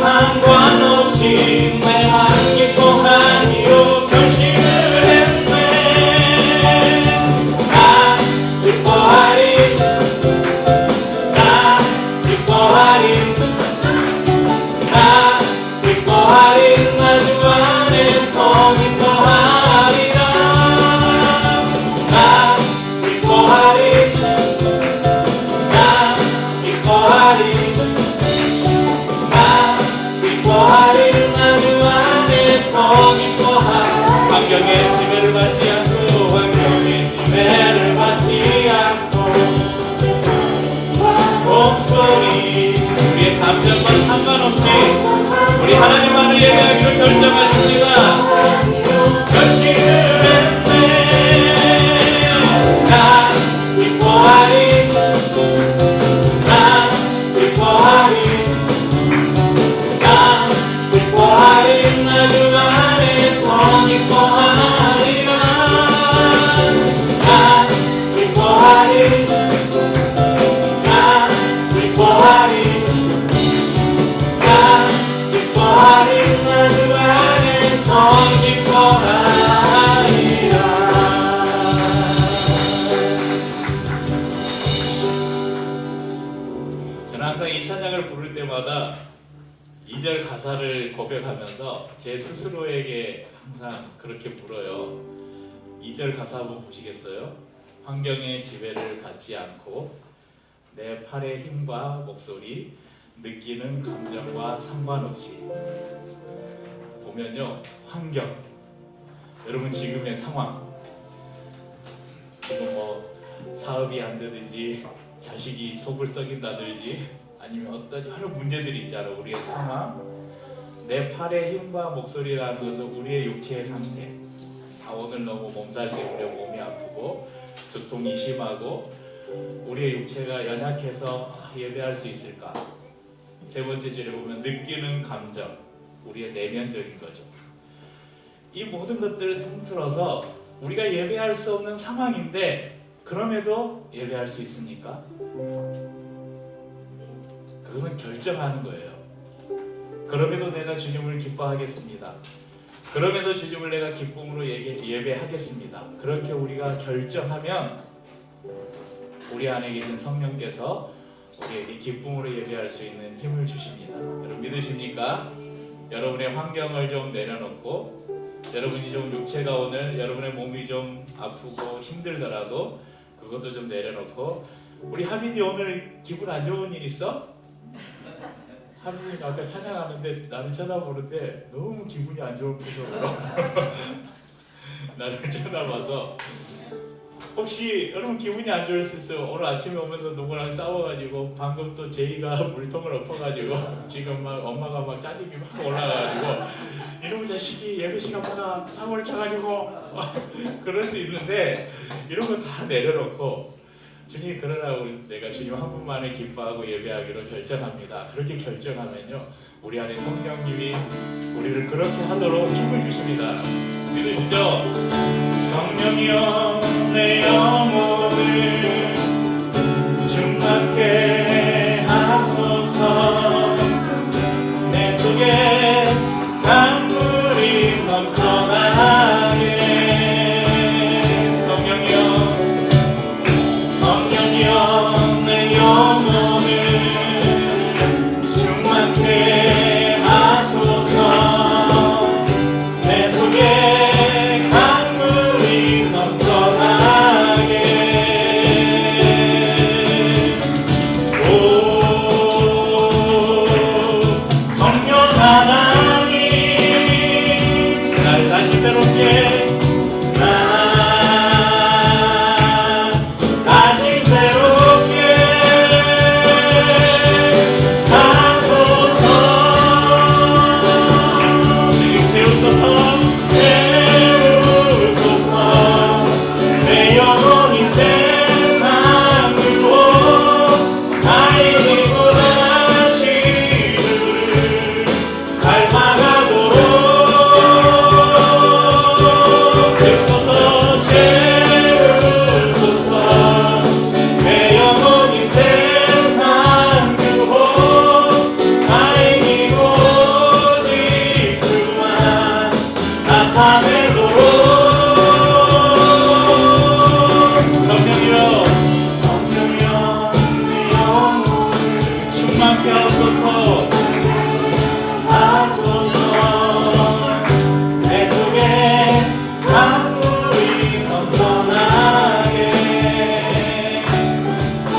상관없이 내가 기뻐하기로 결심을 했네. 나 기뻐하리, 나 기뻐하리, 나 기뻐하리. 나 주 안에서 환경의 지배를 받지 않고 환경의 지배를 받지 않고 목소리 우리의 감정과 상관없이 우리 하나님 안에 예배하기로 결정하십니다. 결심을 했네. 나 기뻐하리 나 기뻐하리 나 기뻐하리 나 주 안에서 기뻐하리라. 나 기뻐하리 나 기뻐하리 나 기뻐하리 나 주 안에서 기뻐하리라. 저는 항상 이 찬양을 부를 때마다 2절 가사를 고백하면서 제 스스로에게 항상 그렇게 불어요. 2절 가사 한번 보시겠어요? 환경의 지배를 받지 않고 내 팔의 힘과 목소리 느끼는 감정과 상관없이 보면요. 환경 여러분 지금의 상황 지금 뭐 사업이 안 되든지 자식이 속을 썩인다든지 아니면 어떤 여러 문제들이 있잖아요. 우리의 상황 내 팔의 힘과 목소리라는 것은 우리의 육체의 상태. 오늘 너무 몸살 때문에 몸이 아프고 두통이 심하고 우리의 육체가 연약해서 예배할 수 있을까. 세 번째 줄에 보면 느끼는 감정 우리의 내면적인 거죠. 이 모든 것들을 통틀어서 우리가 예배할 수 없는 상황인데 그럼에도 예배할 수 있습니까? 그것은 결정하는 거예요. 그럼에도 내가 주님을 기뻐하겠습니다. 그럼에도 주님을 내가 기쁨으로 예배하겠습니다. 그렇게 우리가 결정하면 우리 안에 계신 성령께서 우리에게 기쁨으로 예배할 수 있는 힘을 주십니다. 여러분 믿으십니까? 여러분의 환경을 좀 내려놓고 여러분이 좀 육체가 오늘 여러분의 몸이 좀 아프고 힘들더라도 그것도 좀 내려놓고 우리 하빈이 오늘 기분 안 좋은 일 있어? 하빈이 아까 찬양하는데 나를 쳐다보는데 너무 기분이 안 좋은 표정으로 나를 쳐다봐서 혹시 여러분 기분이 안 좋을 수 있어요. 오늘 아침에 오면서 누구랑 싸워가지고 방금 또 제이가 물통을 엎어가지고 지금 막 엄마가 막 짜증이 막 올라가가지고 이러면 자식이 예배 시간마다 사고를 쳐가지고 그럴 수 있는데 이런 거 다 내려놓고 주님 그러나 내가 주님 한 분만에 기뻐하고 예배하기로 결정합니다. 그렇게 결정하면요 우리 안에 성령님이 우리를 그렇게 하도록 힘을 주십니다. 믿으시죠? 성령이여 내 영혼을 충만케 하소서. 내 속에 강물이 넘쳐나게. 성령이여 내 영혼을 충만케 하소서. 내 속에 강물이 넘쳐나게. 오 성령 하나님 날 다시 새롭게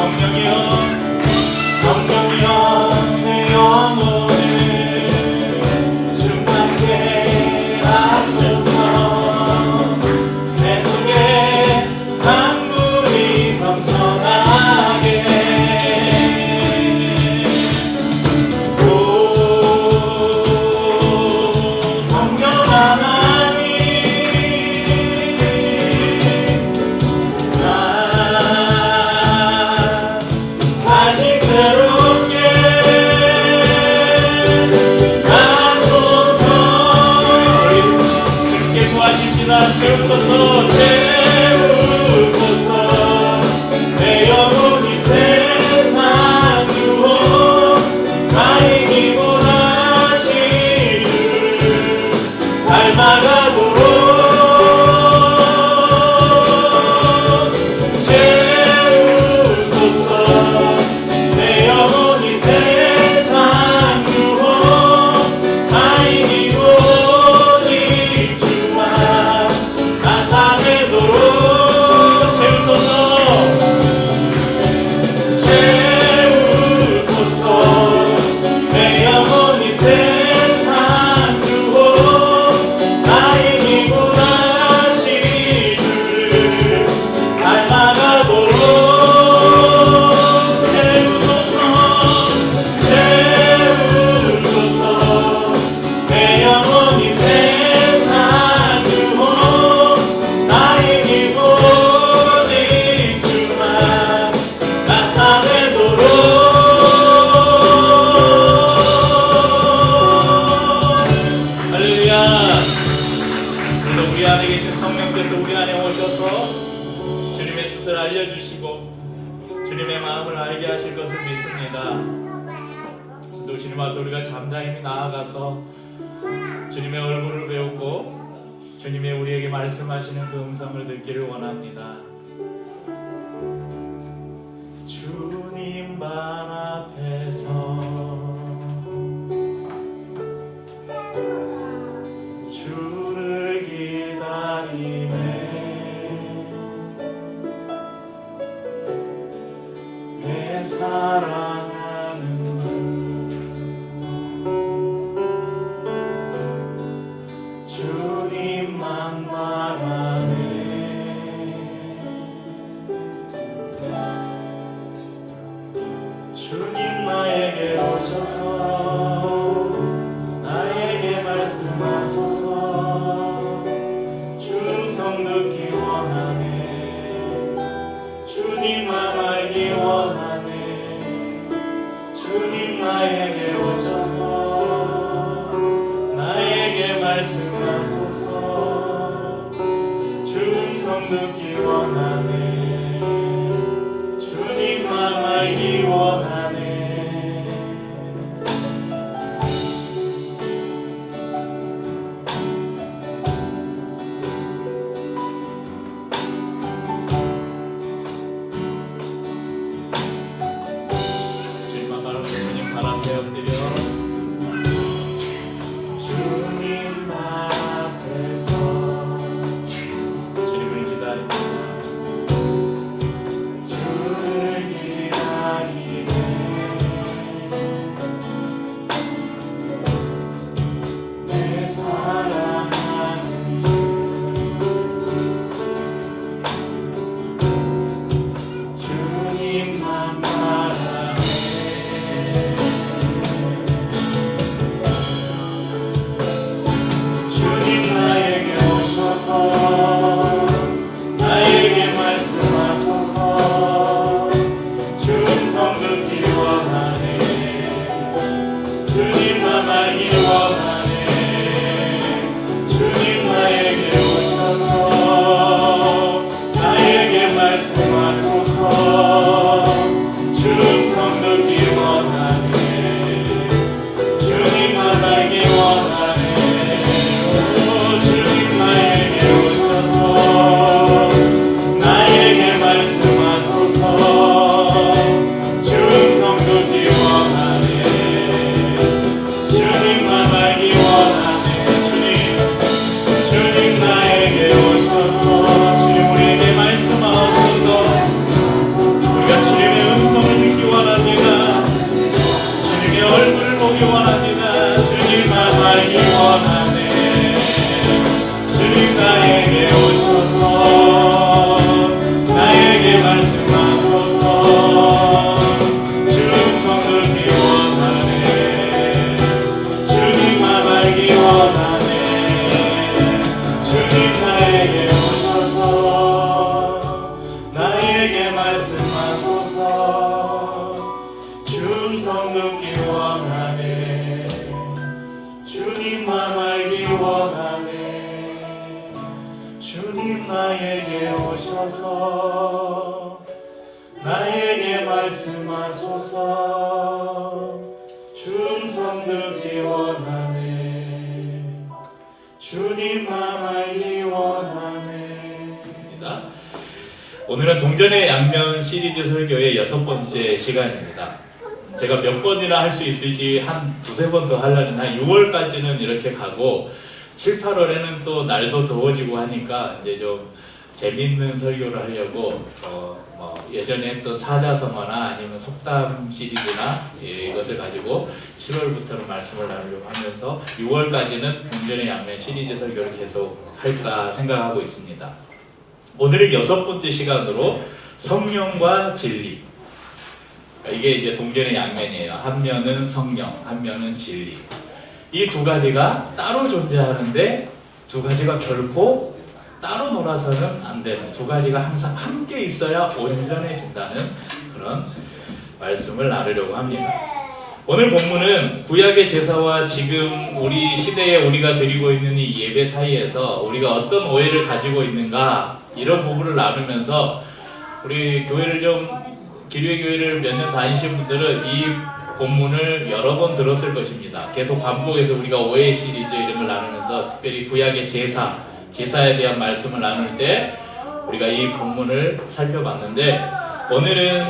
성령이여 부릅니다. 채우소서 채우소서 내 영혼이 세상 유혹 나의 기본하신 주를 닮아가도록 채우소서 내 영혼이 세상 유혹 나의 기본이 주만 나타내도록 채우소서 채우소서 내 영혼이 세상 유혹 나의 기본하신 주를 닮아가도록 채우소서 채우소서 내 영혼이 세상 유혹 나의 기본이 주만 나타내도록 할렐루야. 오늘도 우리 안에 계신 성령께서 우리 안에 오셔서 주님의 뜻을 알려주시고 주님의 마음을 알게 하실 것을 믿습니다. 또 주님 앞에 우리가 잠잠히 나아가서 주님의 얼굴을 배우고 주님의 우리에게 말씀하시는 그 음성을 듣기를 원합니다. 주님 발 앞에서 주를 기다리네 내 사랑하는 주님만 바라네 주님 나에게 오셔서 나에게 말씀하소서 주음성 듣기 원하네 주님 맘 알기 원하네 주님 나에게 오셔서 나에게 말씀하소서 주음성 듣기 원하네 주님 맘 알기 원하네 주님만 바라보는 주님 발 앞에 엎드려 주님 앞에서 주님을 기다립니다. 주를 기다리네 내 사랑하는 주 주님만 바라네 주님 나에게 오셔서 나에게 말씀하소서 주음성 듣기 원하네 주님만 알기 원하네 주님 나에게 오셔서 나에게 말씀하소서 주음성 듣기 원하네 주님만 알기 원하네 주님 나에게 오셔서 나에게 말씀하소서 주음성 듣기 원하네 주님만 알기 원하네 주님 나에게 오셔서 주님 우리에게 말씀하소서 우리가 주님의 음성을 듣기 원합니다 주님의 얼굴을 보기 원합니다 주님만 알기 원하네 주님 나에게 오셔서 나에게 말씀하소서 주음성 듣기 원하네 주님만 알기 원하네 주님 나에게 오셔서 나에게 말씀하소서 주음성 듣기 원하네 주님만 알기 원하네 주님 나에게 오셔서 나에게 말씀하소서. 충성되기 원하네, 주님만 알기 원하네. 오늘은 동전의 양면 시리즈 설교의 6번째 시간입니다. 제가 몇 번이나 할 수 있을지 한 두세 번 더 하려는 한 6월까지는 이렇게 가고 7, 8월에는 또 날도 더워지고 하니까 이제 좀 재밌는 설교를 하려고 예전에 했던 사자성어나 아니면 속담 시리즈나 이것을 가지고 7월부터는 말씀을 나누려고 하면서 6월까지는 동전의 양면 시리즈 설교를 계속 할까 생각하고 있습니다. 오늘은 6번째 시간으로 성령과 진리. 이게 이제 동전의 양면이에요. 한 면은 성령, 한 면은 진리. 이 두 가지가 따로 존재하는데 두 가지가 결코 따로 놀아서는 안 되는, 두 가지가 항상 함께 있어야 온전해진다는 그런 말씀을 나누려고 합니다. 오늘 본문은 구약의 제사와 지금 우리 시대에 우리가 드리고 있는 이 예배 사이에서 우리가 어떤 오해를 가지고 있는가, 이런 부분을 나누면서 우리 교회를 좀 기류의 교회를 몇 년 다니신 분들은 이 본문을 여러 번 들었을 것입니다. 계속 반복해서 우리가 오해 시리즈 이런 걸 나누면서 특별히 구약의 제사에 대한 말씀을 나눌 때 우리가 이 본문을 살펴봤는데, 오늘은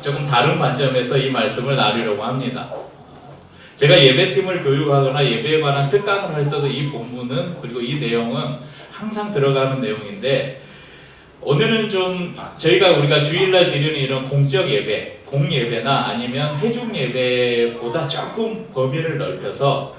조금 다른 관점에서 이 말씀을 나누려고 합니다. 제가 예배팀을 교육하거나 예배에 관한 특강을 할 때도 이 본문은, 그리고 이 내용은 항상 들어가는 내용인데, 오늘은 좀 우리가 주일날 드리는 이런 공적 예배, 공예배나 아니면 회중 예배보다 조금 범위를 넓혀서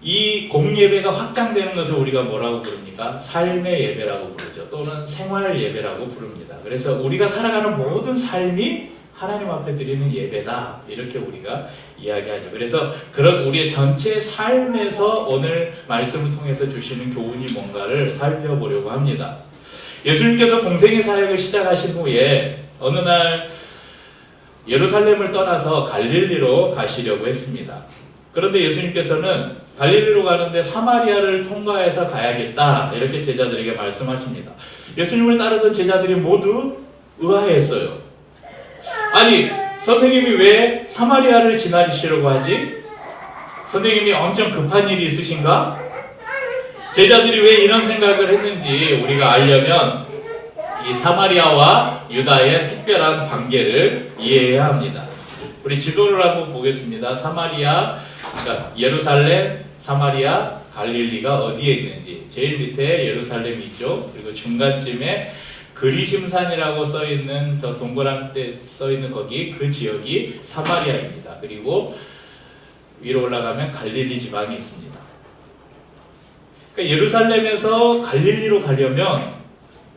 이 공예배가 확장되는 것을 우리가 뭐라고 부릅니까? 삶의 예배라고 부르죠. 또는 생활 예배라고 부릅니다. 그래서 우리가 살아가는 모든 삶이 하나님 앞에 드리는 예배다, 이렇게 우리가 이야기하죠. 그래서 그런 우리의 전체 삶에서 오늘 말씀을 통해서 주시는 교훈이 뭔가를 살펴보려고 합니다. 예수님께서 공생의 사역을 시작하신 후에 어느 날 예루살렘을 떠나서 갈릴리로 가시려고 했습니다. 그런데 예수님께서는 갈릴리로 가는데 사마리아를 통과해서 가야겠다, 이렇게 제자들에게 말씀하십니다. 예수님을 따르던 제자들이 모두 의아했어요. 아니, 선생님이 왜 사마리아를 지나시려고 하지? 선생님이 엄청 급한 일이 있으신가? 제자들이 왜 이런 생각을 했는지 우리가 알려면 이 사마리아와 유다의 특별한 관계를 이해해야 합니다. 우리 지도를 한번 보겠습니다. 그러니까 예루살렘, 사마리아, 갈릴리가 어디에 있는지. 제일 밑에 예루살렘이 있죠. 그리고 중간쯤에 그리심산이라고 써있는, 저 동그랗게 써있는 거기, 그 지역이 사마리아입니다. 그리고 위로 올라가면 갈릴리 지방이 있습니다. 그러니까 예루살렘에서 갈릴리로 가려면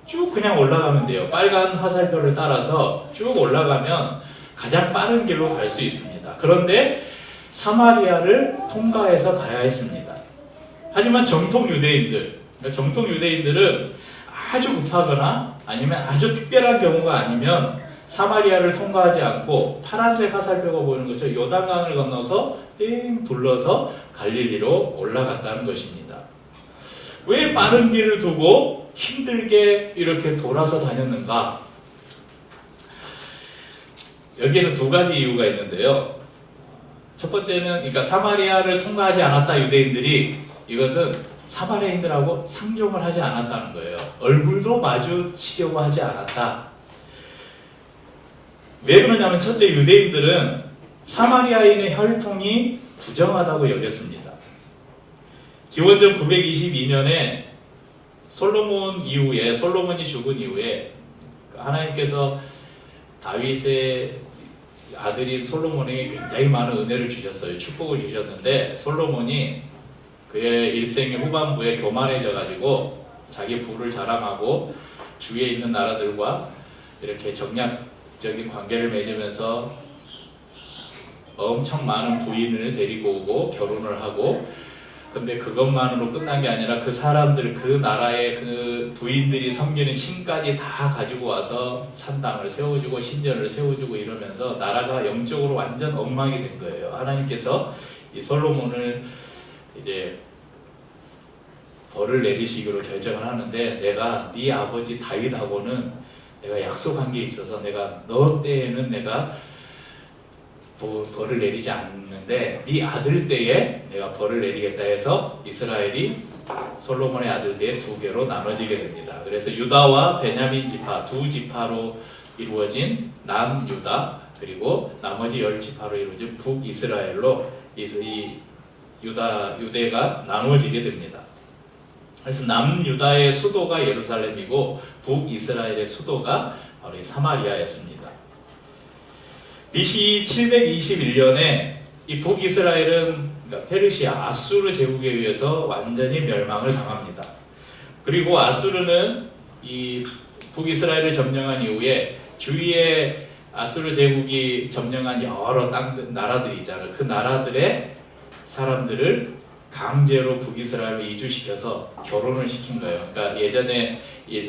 쭉 그냥 올라가면 돼요. 빨간 화살표를 따라서 쭉 올라가면 가장 빠른 길로 갈 수 있습니다. 그런데 사마리아를 통과해서 가야 했습니다. 하지만 정통 유대인들은 아주 급하거나 아니면 아주 특별한 경우가 아니면 사마리아를 통과하지 않고 파란색 화살표가 보이는 것처럼 요단강을 건너서 띵 둘러서 갈릴리로 올라갔다는 것입니다. 왜 빠른 길을 두고 힘들게 이렇게 돌아서 다녔는가? 여기에는 두 가지 이유가 있는데요. 첫 번째는, 그러니까 사마리아를 통과하지 않았다 유대인들이, 이것은 사마리아인들하고 상종을 하지 않았다는 거예요. 얼굴도 마주치려고 하지 않았다. 왜 그러냐면, 첫째, 유대인들은 사마리아인의 혈통이 부정하다고 여겼습니다. 기원전 922년에 솔로몬이 죽은 이후에 하나님께서 다윗의 아들인 솔로몬에게 굉장히 많은 은혜를 주셨어요. 축복을 주셨는데, 솔로몬이 그의 일생의 후반부에 교만해져 가지고 자기 부를 자랑하고 주위에 있는 나라들과 이렇게 정략적인 관계를 맺으면서 엄청 많은 부인을 데리고 오고 결혼을 하고, 근데 그것만으로 끝난 게 아니라 그 사람들, 그 나라의 그 부인들이 섬기는 신까지 다 가지고 와서 산당을 세워주고 신전을 세워주고 이러면서 나라가 영적으로 완전 엉망이 된 거예요. 하나님께서 이 솔로몬을 이제 벌을 내리시기로 결정을 하는데 내가 네 아버지 다윗하고는 내가 약속한 게 있어서 내가 너 때에는 내가 벌을 내리지 않는데 네 아들 때에 내가 벌을 내리겠다 해서 이스라엘이 솔로몬의 아들 때에 두 개로 나눠지게 됩니다. 그래서 유다와 베냐민 지파 두 지파로 이루어진 남유다 그리고 나머지 10지파로 이루어진 북이스라엘로 이 유대가 나누어지게 됩니다. 그래서 남유다의 수도가 예루살렘이고 북이스라엘의 수도가 바로 이 사마리아였습니다. BC 721년에 이 북이스라엘은 그러니까 페르시아 아수르 제국에 의해서 완전히 멸망을 당합니다. 그리고 아수르는 이 북이스라엘을 점령한 이후에 주위에 아수르 제국이 점령한 여러 나라들이 있잖아요. 그 나라들의 사람들을 강제로 북이스라엘로 이주시켜서 결혼을 시킨 거예요. 그러니까 예전에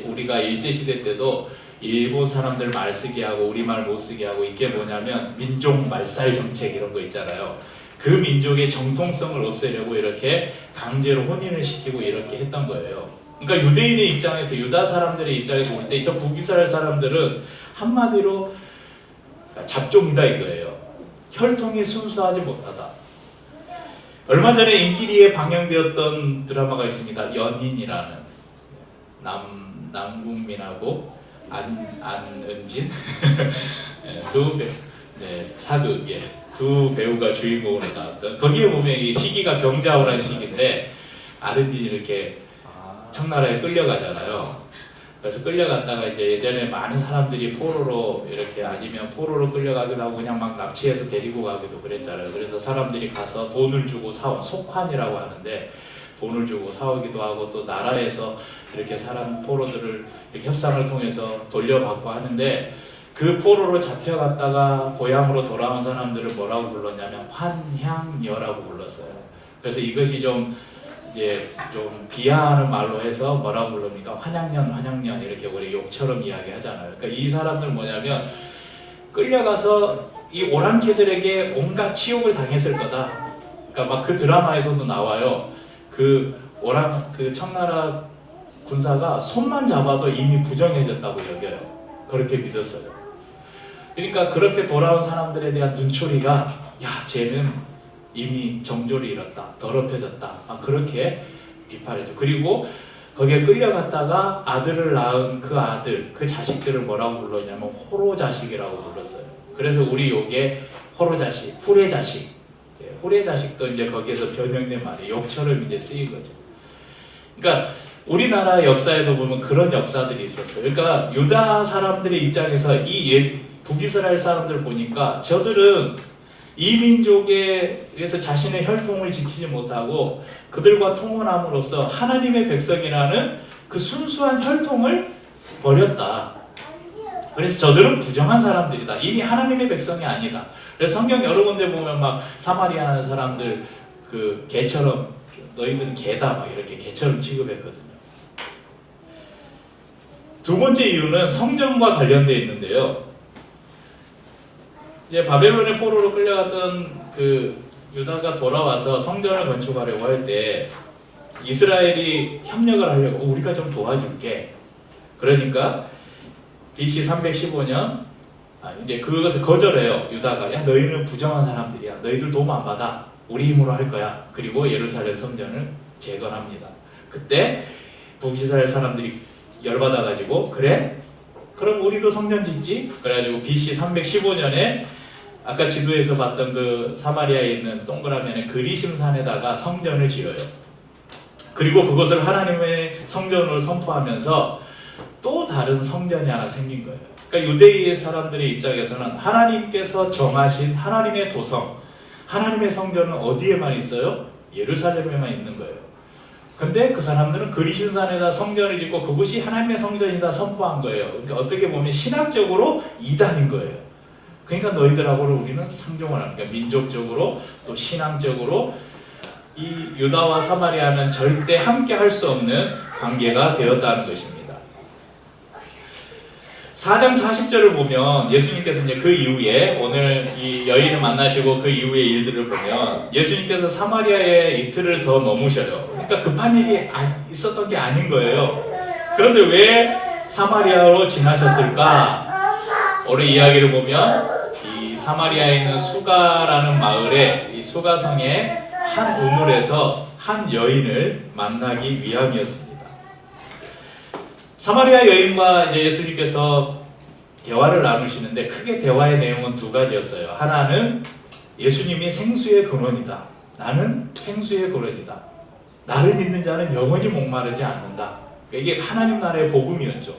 우리가 일제시대 때도 일본 사람들 말 쓰게 하고 우리말 못 쓰게 하고 이게 뭐냐면 민족 말살 정책 이런 거 있잖아요. 그 민족의 정통성을 없애려고 이렇게 강제로 혼인을 시키고 이렇게 했던 거예요. 그러니까 유대인의 입장에서 유다 사람들의 입장에서 볼 때 저 북이스라엘 사람들은 한마디로 잡종이다 이거예요. 혈통이 순수하지 못하다. 얼마 전에 인기리에 방영되었던 드라마가 있습니다. 연인이라는 남궁민하고 안은진 두 배우, 사극 두 배우가 주인공으로 나왔던 거기에 보면 이 시기가 병자호란 시기인데 아르딘이 이렇게 청나라에 끌려가잖아요. 그래서 끌려갔다가 이제 예전에 많은 사람들이 포로로 이렇게 아니면 포로로 끌려가기도 하고 그냥 막 납치해서 데리고 가기도 그랬잖아요. 그래서 사람들이 가서 돈을 주고 사온 속환이라고 하는데 돈을 주고 사오기도 하고 또 나라에서 이렇게 사람 포로들을 이렇게 협상을 통해서 돌려받고 하는데 그 포로로 잡혀갔다가 고향으로 돌아온 사람들을 뭐라고 불렀냐면 환향녀라고 불렀어요. 그래서 이것이 좀 비하하는 말로 해서 뭐라고 부릅니까? 환양년 이렇게 우리 욕처럼 이야기하잖아요. 그러니까 이 사람들 뭐냐면 끌려가서 이 오랑캐들에게 온갖 치욕을 당했을 거다. 그러니까 막 그 드라마에서도 나와요. 그 청나라 군사가 손만 잡아도 이미 부정해졌다고 여겨요. 그렇게 믿었어요. 그러니까 그렇게 돌아온 사람들에 대한 눈초리가 야 쟤는 이미 정조를 잃었다, 더럽혀졌다, 그렇게 비판했죠. 그리고 거기에 끌려갔다가 아들을 낳은 그 아들, 그 자식들을 뭐라고 불렀냐면 호로자식이라고 불렀어요. 그래서 우리 요게 호로자식, 후레자식, 후레자식도 이제 거기에서 변형된 말이 욕처럼 이제 쓰인 거죠. 그러니까 우리나라 역사에도 보면 그런 역사들이 있었어요. 그러니까 유다 사람들의 입장에서 이 북이스라엘 사람들 보니까 저들은 이민족에 의해서 자신의 혈통을 지키지 못하고 그들과 통혼함으로써 하나님의 백성이라는 그 순수한 혈통을 버렸다. 그래서 저들은 부정한 사람들이다. 이미 하나님의 백성이 아니다. 그래서 성경 여러 군데 보면 막 사마리아 사람들 그 개처럼 너희들은 개다 막 이렇게 개처럼 취급했거든요. 두 번째 이유는 성전과 관련되어 있는데요. 이제 바벨론의 포로로 끌려갔던 그 유다가 돌아와서 성전을 건축하려고 할 때 이스라엘이 협력을 하려고 우리가 좀 도와줄게. 그러니까 BC 315년 이제 그것을 거절해요. 유다가 야 너희는 부정한 사람들이야. 너희들 도움 안 받아. 우리 힘으로 할 거야. 그리고 예루살렘 성전을 재건합니다. 그때 북이스라엘 사람들이 열받아가지고 그래? 그럼 우리도 성전 짓지? 그래가지고 BC 315년에 아까 지도에서 봤던 그 사마리아에 있는 동그라미의 그리심산에다가 성전을 지어요. 그리고 그것을 하나님의 성전으로 선포하면서 또 다른 성전이 하나 생긴 거예요. 그러니까 유대인의 사람들의 입장에서는 하나님께서 정하신 하나님의 도성, 하나님의 성전은 어디에만 있어요? 예루살렘에만 있는 거예요. 근데 그 사람들은 그리심산에다 성전을 짓고 그것이 하나님의 성전이다 선포한 거예요. 그러니까 어떻게 보면 신학적으로 이단인 거예요. 그러니까 너희들하고는 우리는 상종을 하는 거예요. 민족적으로 또 신앙적으로 이 유다와 사마리아는 절대 함께 할 수 없는 관계가 되었다는 것입니다. 4장 40절을 보면 예수님께서 이제 그 이후에 오늘 이 여인을 만나시고 그 이후의 일들을 보면 예수님께서 사마리아에 이틀을 더 머무셔요. 그러니까 급한 일이 있었던 게 아닌 거예요. 그런데 왜 사마리아로 지나셨을까? 오늘 이야기를 보면 이 사마리아에 있는 수가라는 마을에, 이 수가성의 한 우물에서 한 여인을 만나기 위함이었습니다. 사마리아 여인과 이제 예수님께서 대화를 나누시는데 크게 대화의 내용은 두 가지였어요. 하나는 예수님이 생수의 근원이다. 나는 생수의 근원이다. 나를 믿는 자는 영원히 목마르지 않는다. 이게 하나님 나라의 복음이었죠.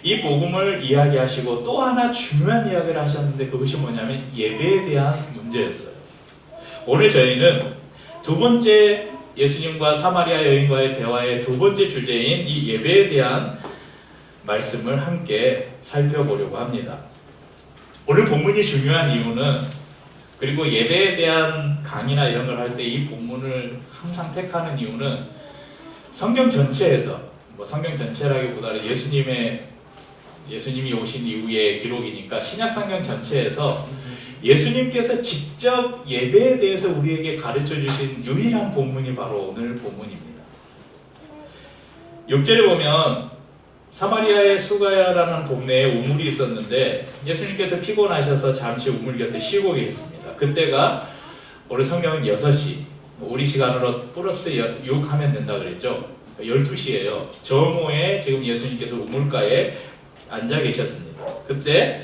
이 복음을 이야기하시고 또 하나 중요한 이야기를 하셨는데 그것이 뭐냐면 예배에 대한 문제였어요. 오늘 저희는 두 번째 예수님과 사마리아 여인과의 대화의 두 번째 주제인 이 예배에 대한 말씀을 함께 살펴보려고 합니다. 오늘 본문이 중요한 이유는, 그리고 예배에 대한 강의나 이런 걸 할 때 이 본문을 항상 택하는 이유는 성경 전체에서, 성경 전체라기보다는 예수님이 오신 이후의 기록이니까 신약 성경 전체에서 예수님께서 직접 예배에 대해서 우리에게 가르쳐 주신 유일한 본문이 바로 오늘 본문입니다. 6절에 보면 사마리아의 수가야라는 동네에 우물이 있었는데 예수님께서 피곤하셔서 잠시 우물 곁에 쉬고 계셨습니다. 그때가 오늘 성경은 6시, 우리 시간으로 플러스 6 하면 된다 그랬죠. 12시예요. 정오에 지금 예수님께서 우물가에 앉아 계셨습니다. 그때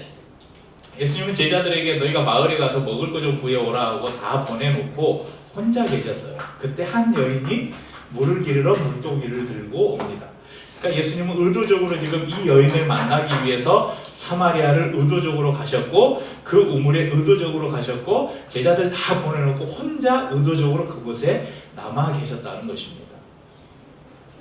예수님은 제자들에게 너희가 마을에 가서 먹을 거 좀 구해오라 하고 다 보내놓고 혼자 계셨어요. 그때 한 여인이 물을 기르러 물동이를 들고 옵니다. 그러니까 예수님은 의도적으로 지금 이 여인을 만나기 위해서 사마리아를 의도적으로 가셨고 그 우물에 의도적으로 가셨고 제자들 다 보내놓고 혼자 의도적으로 그곳에 남아 계셨다는 것입니다.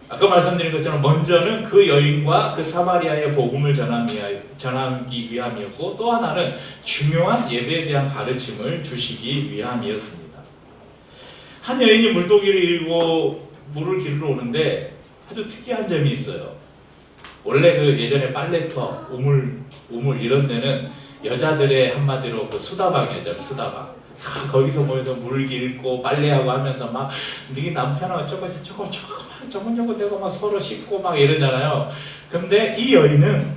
아까 말씀드린 것처럼 먼저는 그 여인과 그 사마리아의 복음을 전하기 위함이었고 또 하나는 중요한 예배에 대한 가르침을 주시기 위함이었습니다. 한 여인이 물동이를 일고 물을 기르러 오는데 아주 특이한 점이 있어요. 원래 그 예전에 빨래터, 우물 이런 데는 여자들의 한마디로 그 수다방이었죠. 수다방. 거기서 모여서 물 기르고 빨래하고 하면서 막 네 남편은 어쩌고 저쩌고 저거 되고 막 서로 씻고 막 이러잖아요. 근데 이 여인은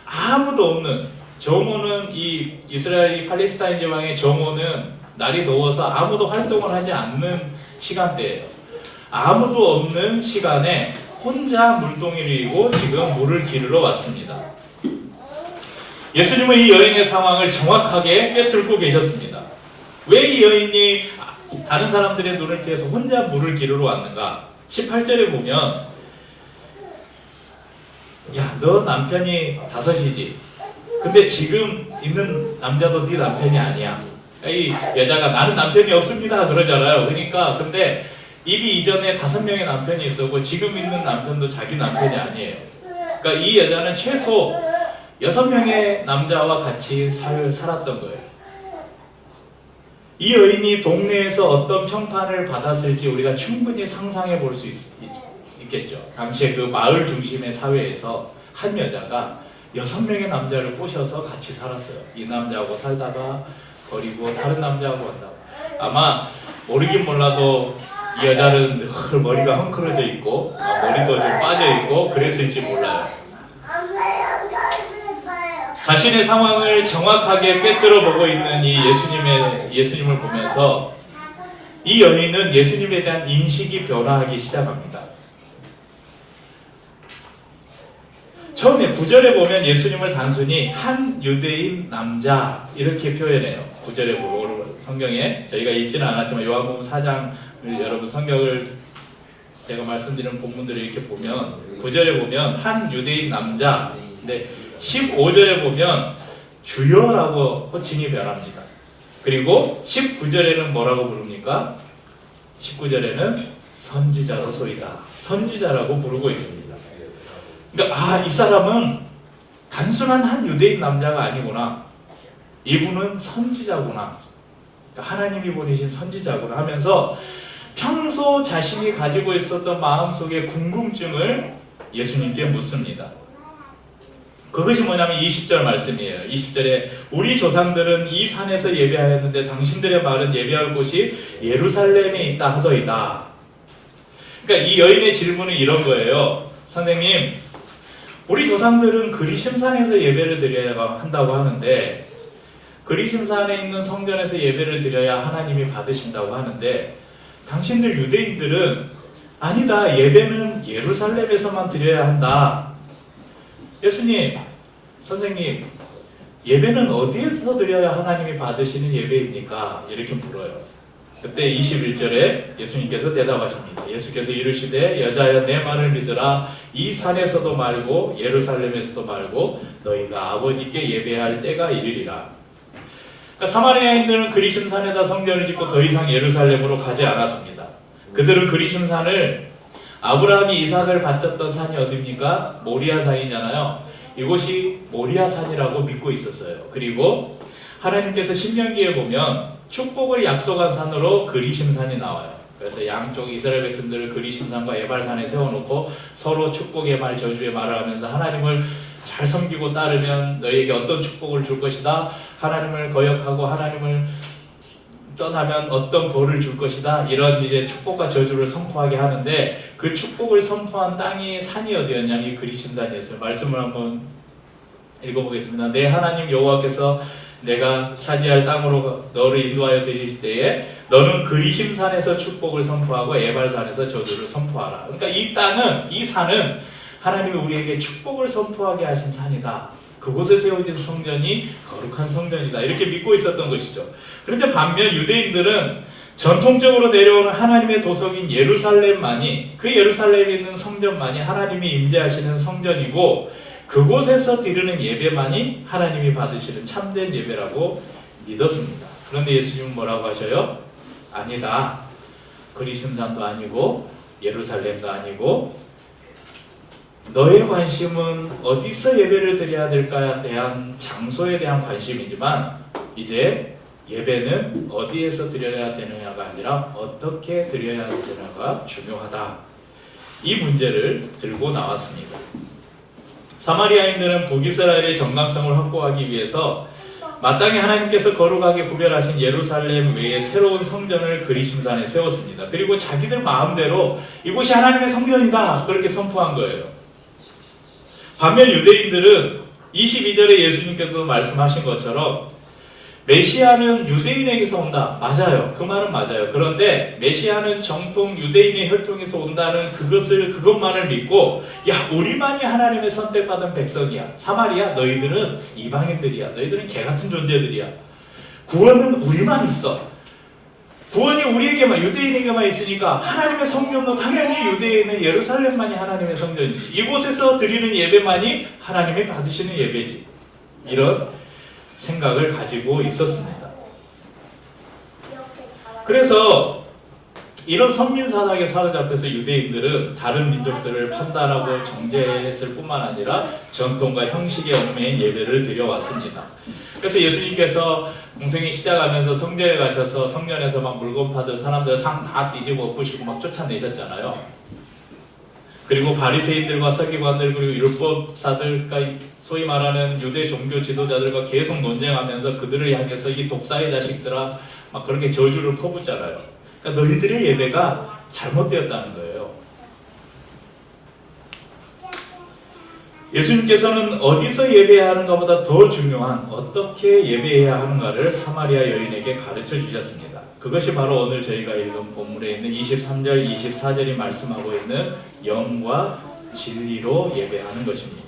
아무도 없는, 정오는 이 이스라엘 팔레스타인 지방의 정오는 날이 더워서 아무도 활동을 하지 않는 시간대예요. 아무도 없는 시간에 혼자 물동이를 이고 지금 물을 기르러 왔습니다. 예수님은 이 여인의 상황을 정확하게 꿰뚫고 계셨습니다. 왜 이 여인이 다른 사람들의 눈을 피해서 혼자 물을 기르러 왔는가? 18절에 보면 야, 너 남편이 5이지. 근데 지금 있는 남자도 네 남편이 아니야. 이 여자가 나는 남편이 없습니다 그러잖아요. 그러니까 근데 이미 이전에 5명의 남편이 있었고 지금 있는 남편도 자기 남편이 아니에요. 그러니까 이 여자는 최소 6명의 남자와 같이 살았던 거예요. 이 여인이 동네에서 어떤 평판을 받았을지 우리가 충분히 상상해 볼 수 있겠죠. 당시에 그 마을 중심의 사회에서 한 여자가 6명의 남자를 꼬셔서 같이 살았어요. 이 남자하고 살다가 버리고 다른 남자하고 한다고. 아마 모르긴 몰라도 이 여자는 늘 머리가 헝클어져 있고 머리도 좀 빠져 있고 그랬을지 몰라요. 자신의 상황을 정확하게 꿰뚫어 보고 있는 이 예수님을 보면서 이 여인은 예수님에 대한 인식이 변화하기 시작합니다. 처음에 9절에 보면 예수님을 단순히 한 유대인 남자 이렇게 표현해요. 9절에 보고 성경에 저희가 읽지는 않았지만 요한복음 4장을 여러분 성경을 제가 말씀드리는 본문들을 이렇게 보면 9절에 보면 한 유대인 남자, 근데 15절에 보면 주여라고 호칭이 변합니다. 그리고 19절에는 뭐라고 부릅니까? 19절에는 선지자로소이다. 선지자라고 부르고 있습니다. 그러니까 이 사람은 단순한 한 유대인 남자가 아니구나. 이분은 선지자구나. 그러니까 하나님이 보내신 선지자구나 하면서 평소 자신이 가지고 있었던 마음속의 궁금증을 예수님께 묻습니다. 그것이 뭐냐면 20절 말씀이에요. 20절에 우리 조상들은 이 산에서 예배하였는데 당신들의 말은 예배할 곳이 예루살렘에 있다 하더이다. 그러니까 이 여인의 질문은 이런 거예요. 선생님, 우리 조상들은 그리심산에서 예배를 드려야 한다고 하는데 그리심산에 있는 성전에서 예배를 드려야 하나님이 받으신다고 하는데 당신들 유대인들은 아니다, 예배는 예루살렘에서만 드려야 한다. 예수님, 선생님, 예배는 어디에서 드려야 하나님이 받으시는 예배입니까? 이렇게 물어요. 그때 21절에 예수님께서 대답하십니다. 예수께서 이르시되 여자여 내 말을 믿으라. 이 산에서도 말고 예루살렘에서도 말고 너희가 아버지께 예배할 때가 이르리라. 그러니까 사마리아인들은 그리심산에다 성전을 짓고 더 이상 예루살렘으로 가지 않았습니다. 그들은 그리심산을 아브라함이 이삭을 바쳤던 산이 어디입니까? 모리아산이잖아요. 이곳이 모리아산이라고 믿고 있었어요. 그리고 하나님께서 신명기에 보면 축복을 약속한 산으로 그리심산이 나와요. 그래서 양쪽 이스라엘 백성들을 그리심산과 에발산에 세워놓고 서로 축복의 말, 저주의 말을 하면서 하나님을 잘 섬기고 따르면 너희에게 어떤 축복을 줄 것이다. 하나님을 거역하고 하나님을 떠나면 어떤 벌을 줄 것이다. 이런 이제 축복과 저주를 선포하게 하는데 그 축복을 선포한 땅이 산이 어디였냐면 이 그리심산이었어요. 말씀을 한번 읽어보겠습니다. 내 하나님 여호와께서 내가 차지할 땅으로 너를 인도하여 드리실 때에 너는 그리심산에서 축복을 선포하고 에발산에서 저주를 선포하라. 그러니까 이 땅은, 이 산은 하나님이 우리에게 축복을 선포하게 하신 산이다. 그곳에 세워진 성전이 거룩한 성전이다. 이렇게 믿고 있었던 것이죠. 그런데 반면 유대인들은 전통적으로 내려오는 하나님의 도성인 예루살렘만이, 그 예루살렘에 있는 성전만이 하나님이 임재하시는 성전이고 그곳에서 드리는 예배만이 하나님이 받으시는 참된 예배라고 믿었습니다. 그런데 예수님은 뭐라고 하셔요? 아니다. 그리심산도 아니고 예루살렘도 아니고 너의 관심은 어디서 예배를 드려야 될까에 대한 장소에 대한 관심이지만 이제 예배는 어디에서 드려야 되느냐가 아니라 어떻게 드려야 되느냐가 중요하다. 이 문제를 들고 나왔습니다. 사마리아인들은 북이스라엘의 정당성을 확보하기 위해서 마땅히 하나님께서 거룩하게 구별하신 예루살렘 외에 새로운 성전을 그리심산에 세웠습니다. 그리고 자기들 마음대로 이곳이 하나님의 성전이다 그렇게 선포한 거예요. 반면 유대인들은 22절에 예수님께서 말씀하신 것처럼 메시아는 유대인에게서 온다. 맞아요. 그 말은 맞아요. 그런데 메시아는 정통 유대인의 혈통에서 온다는 그것만을 믿고 야, 우리만이 하나님의 선택받은 백성이야. 사마리아, 너희들은 이방인들이야. 너희들은 개같은 존재들이야. 구원은 우리만 있어. 구원이 우리에게만, 유대인에게만 있으니까 하나님의 성전도 당연히 유대인은 예루살렘만이 하나님의 성전이지. 이곳에서 드리는 예배만이 하나님이 받으시는 예배지. 이런 생각을 가지고 있었습니다. 그래서 이런 선민사상에 사로잡혀서 유대인들은 다른 민족들을 판단하고 정죄했을 뿐만 아니라 전통과 형식에 얽매인 예배를 드려왔습니다. 그래서 예수님께서 공생이 시작하면서 성전에 가셔서 성전에서 막 물건 파들 사람들 상 다 뒤집어 엎으시고 막 쫓아내셨잖아요. 그리고 바리새인들과 서기관들 그리고 율법사들과 소위 말하는 유대 종교 지도자들과 계속 논쟁하면서 그들을 향해서 이 독사의 자식들아 막 그렇게 저주를 퍼붓잖아요. 그러니까 너희들의 예배가 잘못되었다는 거예요. 예수님께서는 어디서 예배해야 하는가보다 더 중요한 어떻게 예배해야 하는가를 사마리아 여인에게 가르쳐 주셨습니다. 그것이 바로 오늘 저희가 읽은 본문에 있는 23절, 24절이 말씀하고 있는 영과 진리로 예배하는 것입니다.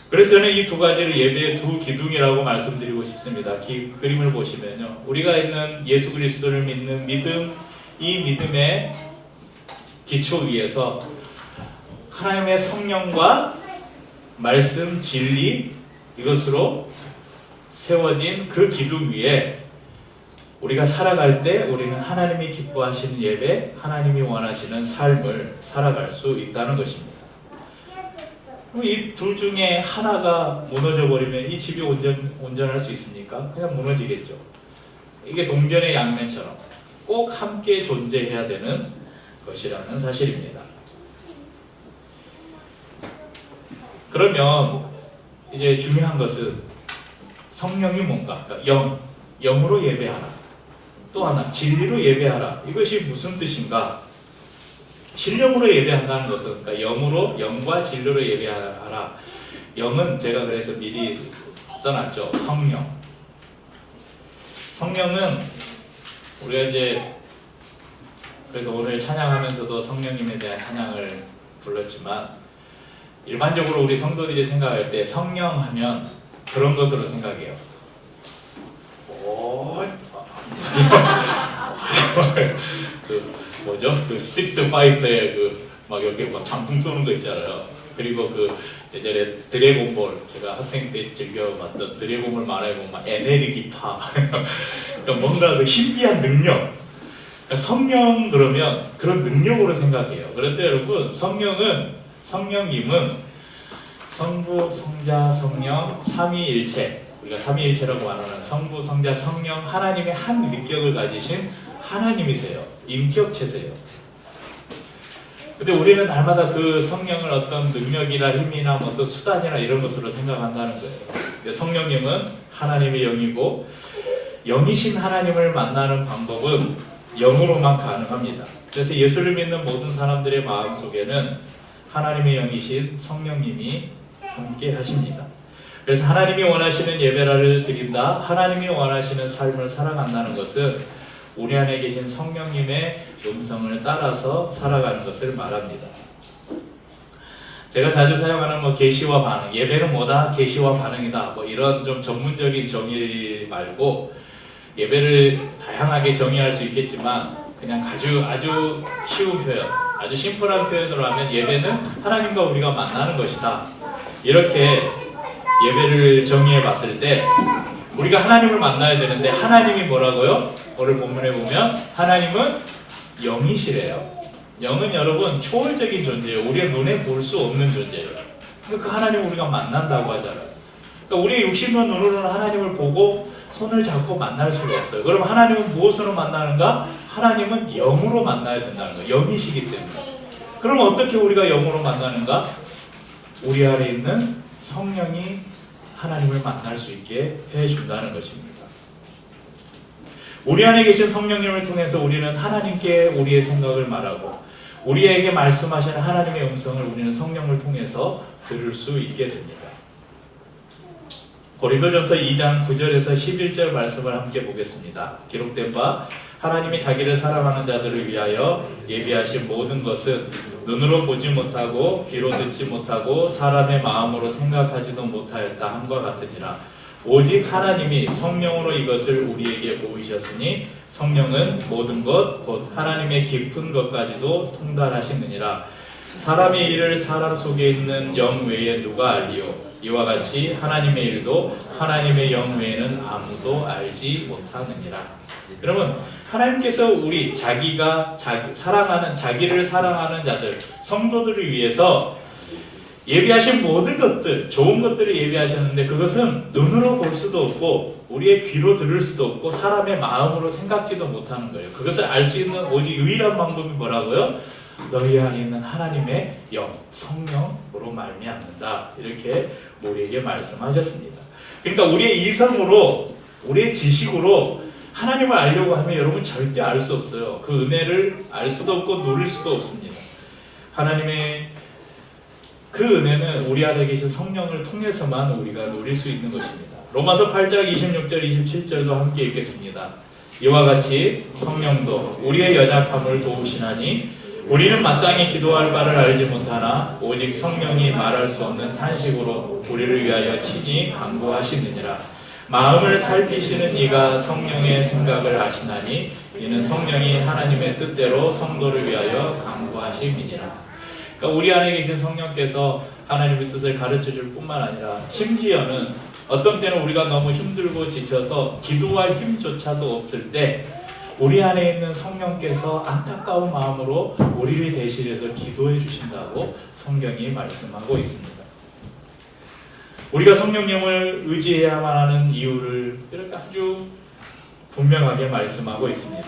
그래서 저는 이 두 가지를 예배의 두 기둥이라고 말씀드리고 싶습니다. 그림을 보시면요, 우리가 있는 예수 그리스도를 믿는 믿음, 이 믿음의 기초 위에서 하나님의 성령과 말씀, 진리, 이것으로 세워진 그 기둥 위에 우리가 살아갈 때 우리는 하나님이 기뻐하시는 예배, 하나님이 원하시는 삶을 살아갈 수 있다는 것입니다. 이 둘 중에 하나가 무너져 버리면 이 집이 온전할 수 있습니까? 그냥 무너지겠죠. 이게 동전의 양면처럼 꼭 함께 존재해야 되는 것이라는 사실입니다. 그러면 이제 중요한 것은 성령이 뭔가? 그러니까 영으로 예배하라. 또 하나 진리로 예배하라. 이것이 무슨 뜻인가? 신령으로 예배한다는 것은 그러니까 영과 진리로 예배하라. 영은 제가 그래서 미리 써놨죠. 성령. 성령은 우리가 이제 그래서 오늘 찬양하면서도 성령님에 대한 찬양을 불렀지만 일반적으로 우리 성도들이 생각할 때 성령 하면 그런 것으로 생각해요. 그 뭐죠? 그 스트리트 파이터의 그 막 이렇게 막 장풍 쏘는 거 있잖아요. 그리고 그 예전에 드래곤볼 제가 학생 때 즐겨봤던 드래곤볼 만화에 보면 막 에네르기파 그러니까 뭔가 그 신비한 능력. 그러니까 성령 그러면 그런 능력으로 생각해요. 그런데 여러분 성령님은 성부, 성자, 성령, 삼위일체 우리가 삼위일체라고 말하는 성부, 성자, 성령 하나님의 한 인격을 가지신 하나님이세요. 인격체세요. 근데 우리는 날마다 그 성령을 어떤 능력이나 힘이나 어떤 수단이나 이런 것으로 생각한다는 거예요. 근데 성령님은 하나님의 영이고 영이신 하나님을 만나는 방법은 영으로만 가능합니다. 그래서 예수를 믿는 모든 사람들의 마음속에는 하나님의 영이신 성령님이 함께 하십니다. 그래서 하나님이 원하시는 예배를 드린다, 하나님이 원하시는 삶을 살아간다는 것은 우리 안에 계신 성령님의 음성을 따라서 살아가는 것을 말합니다. 제가 자주 사용하는 뭐 계시와 반응, 예배는 뭐다? 계시와 반응이다. 뭐 이런 좀 전문적인 정의 말고 예배를 다양하게 정의할 수 있겠지만 그냥 아주 쉬운 표현, 아주 심플한 표현으로 하면 예배는 하나님과 우리가 만나는 것이다. 이렇게 예배를 정의해 봤을 때 우리가 하나님을 만나야 되는데 하나님이 뭐라고요? 오늘 본문에 보면 하나님은 영이시래요. 영은 여러분 초월적인 존재예요. 우리의 눈에 볼 수 없는 존재예요. 그 하나님을 우리가 만난다고 하잖아요. 그러니까 우리의 육신과 눈으로는 하나님을 보고 손을 잡고 만날 수가 없어요. 그럼 하나님은 무엇으로 만나는가? 하나님은 영으로 만나야 된다는 거예요. 영이시기 때문에. 그럼 어떻게 우리가 영으로 만나는가? 우리 안에 있는 성령이 하나님을 만날 수 있게 해준다는 것입니다. 우리 안에 계신 성령님을 통해서 우리는 하나님께 우리의 생각을 말하고 우리에게 말씀하시는 하나님의 음성을 우리는 성령을 통해서 들을 수 있게 됩니다. 고린도전서 2장 9절에서 11절 말씀을 함께 보겠습니다. 기록된 바 하나님이 자기를 사랑하는 자들을 위하여 예비하신 모든 것은 눈으로 보지 못하고 귀로 듣지 못하고 사람의 마음으로 생각하지도 못하였다 함과 같으니라. 오직 하나님이 성령으로 이것을 우리에게 보이셨으니 성령은 모든 것 곧 하나님의 깊은 것까지도 통달하시느니라. 사람의 일을 사람 속에 있는 영 외에 누가 알리요? 이와 같이 하나님의 일도 하나님의 영 외에는 아무도 알지 못하느니라. 여러분, 하나님께서 우리 자기를 사랑하는 자들, 성도들을 위해서 예비하신 모든 것들, 좋은 것들을 예비하셨는데 그것은 눈으로 볼 수도 없고 우리의 귀로 들을 수도 없고 사람의 마음으로 생각지도 못하는 거예요. 그것을 알 수 있는 오직 유일한 방법이 뭐라고요? 너희 안에 있는 하나님의 영, 성령으로 말미암는다. 이렇게 우리에게 말씀하셨습니다. 그러니까 우리의 이성으로, 우리의 지식으로 하나님을 알려고 하면 여러분 절대 알 수 없어요. 그 은혜를 알 수도 없고 누릴 수도 없습니다. 하나님의 그 은혜는 우리 안에 계신 성령을 통해서만 우리가 누릴 수 있는 것입니다. 로마서 8장 26절 27절도 함께 읽겠습니다. 이와 같이 성령도 우리의 연약함을 도우시나니 우리는 마땅히 기도할 바를 알지 못하나 오직 성령이 말할 수 없는 탄식으로 우리를 위하여 친히 간구하시느니라. 마음을 살피시는 이가 성령의 생각을 아시나니 이는 성령이 하나님의 뜻대로 성도를 위하여 간구하심이니라. 그러니까 우리 안에 계신 성령께서 하나님의 뜻을 가르쳐줄 뿐만 아니라 심지어는 어떤 때는 우리가 너무 힘들고 지쳐서 기도할 힘조차도 없을 때 우리 안에 있는 성령께서 안타까운 마음으로 우리를 대신해서 기도해 주신다고 성경이 말씀하고 있습니다. 우리가 성령님을 의지해야만 하는 이유를 이렇게 아주 분명하게 말씀하고 있습니다.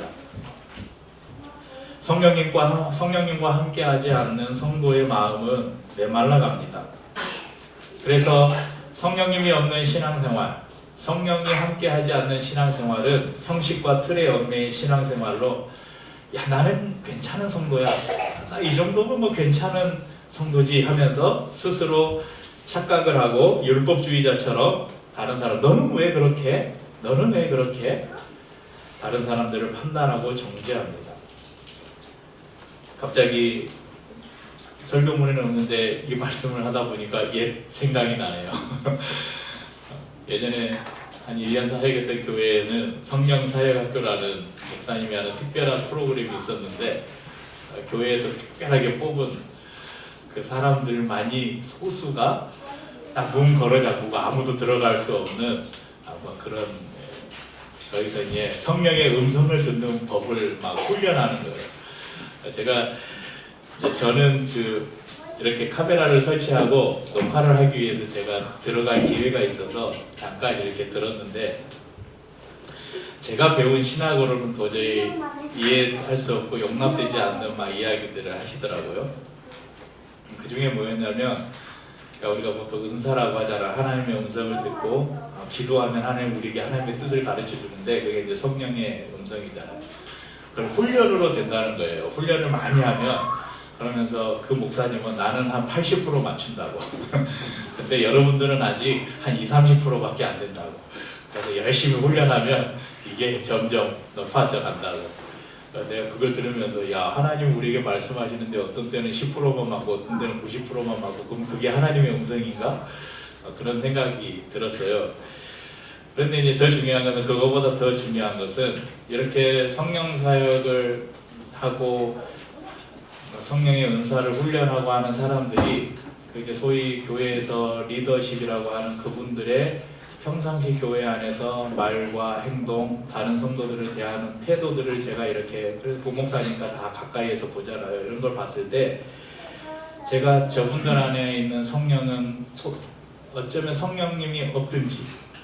성령님과 함께하지 않는 성도의 마음은 메말라갑니다. 그래서 성령님이 없는 신앙생활, 성령이 함께하지 않는 신앙생활은 형식과 틀에 얽매인 신앙생활로 야 나는 괜찮은 성도야, 나 이 정도면 뭐 괜찮은 성도지 하면서 스스로 착각을 하고 율법주의자처럼 다른 사람 너는 왜 그렇게? 너는 왜 그렇게? 다른 사람들을 판단하고 정죄합니다. 갑자기 설교문에는 없는데 이 말씀을 하다 보니까 옛 생각이 나네요. 예전에 한 1년 사역했던 교회에는 성령사역학교라는 목사님이 하는 특별한 프로그램이 있었는데 교회에서 특별하게 뽑은 그 사람들만이 소수가 딱 문 걸어 잠그고 아무도 들어갈 수 없는 뭐 그런 거기서 이제 성령의 음성을 듣는 법을 막 훈련하는 거예요. 저는 이렇게 카메라를 설치하고 녹화를 하기 위해서 제가 들어갈 기회가 있어서 잠깐 이렇게 들었는데 제가 배운 신학으로는 도저히 이해할 수 없고 용납되지 않는 막 이야기들을 하시더라고요. 그 중에 뭐였냐면 우리가 보통 은사라고 하잖아. 하나님의 음성을 듣고 기도하면 하나님 우리에게 하나님의 뜻을 가르쳐 주는데 그게 이제 성령의 음성이잖아요. 그럼 훈련으로 된다는 거예요. 훈련을 많이 하면 그러면서 그 목사님은 나는 한 80% 맞춘다고. 근데 여러분들은 아직 한 20-30%밖에 안 된다고. 그래서 열심히 훈련하면 이게 점점 높아져 간다고. 내가 그걸 들으면서 야 하나님 우리에게 말씀하시는데 어떤 때는 10%만 맞고 어떤 때는 90%만 맞고 그럼 그게 하나님의 음성인가? 그런 생각이 들었어요. 그런데 이제 더 중요한 것은 그거보다 더 중요한 것은 이렇게 성령 사역을 하고 성령의 은사를 훈련하고 하는 사람들이 그게 소위 교회에서 리더십이라고 하는 그분들의 평상시 교회 안에서 말과 행동, 다른 성도들을 대하는 태도들을 제가 이렇게 부목사니까 다 가까이에서 보잖아요. 이런 걸 봤을 때 제가 저분들 안에 있는 성령은 어쩌면 성령님이 없든지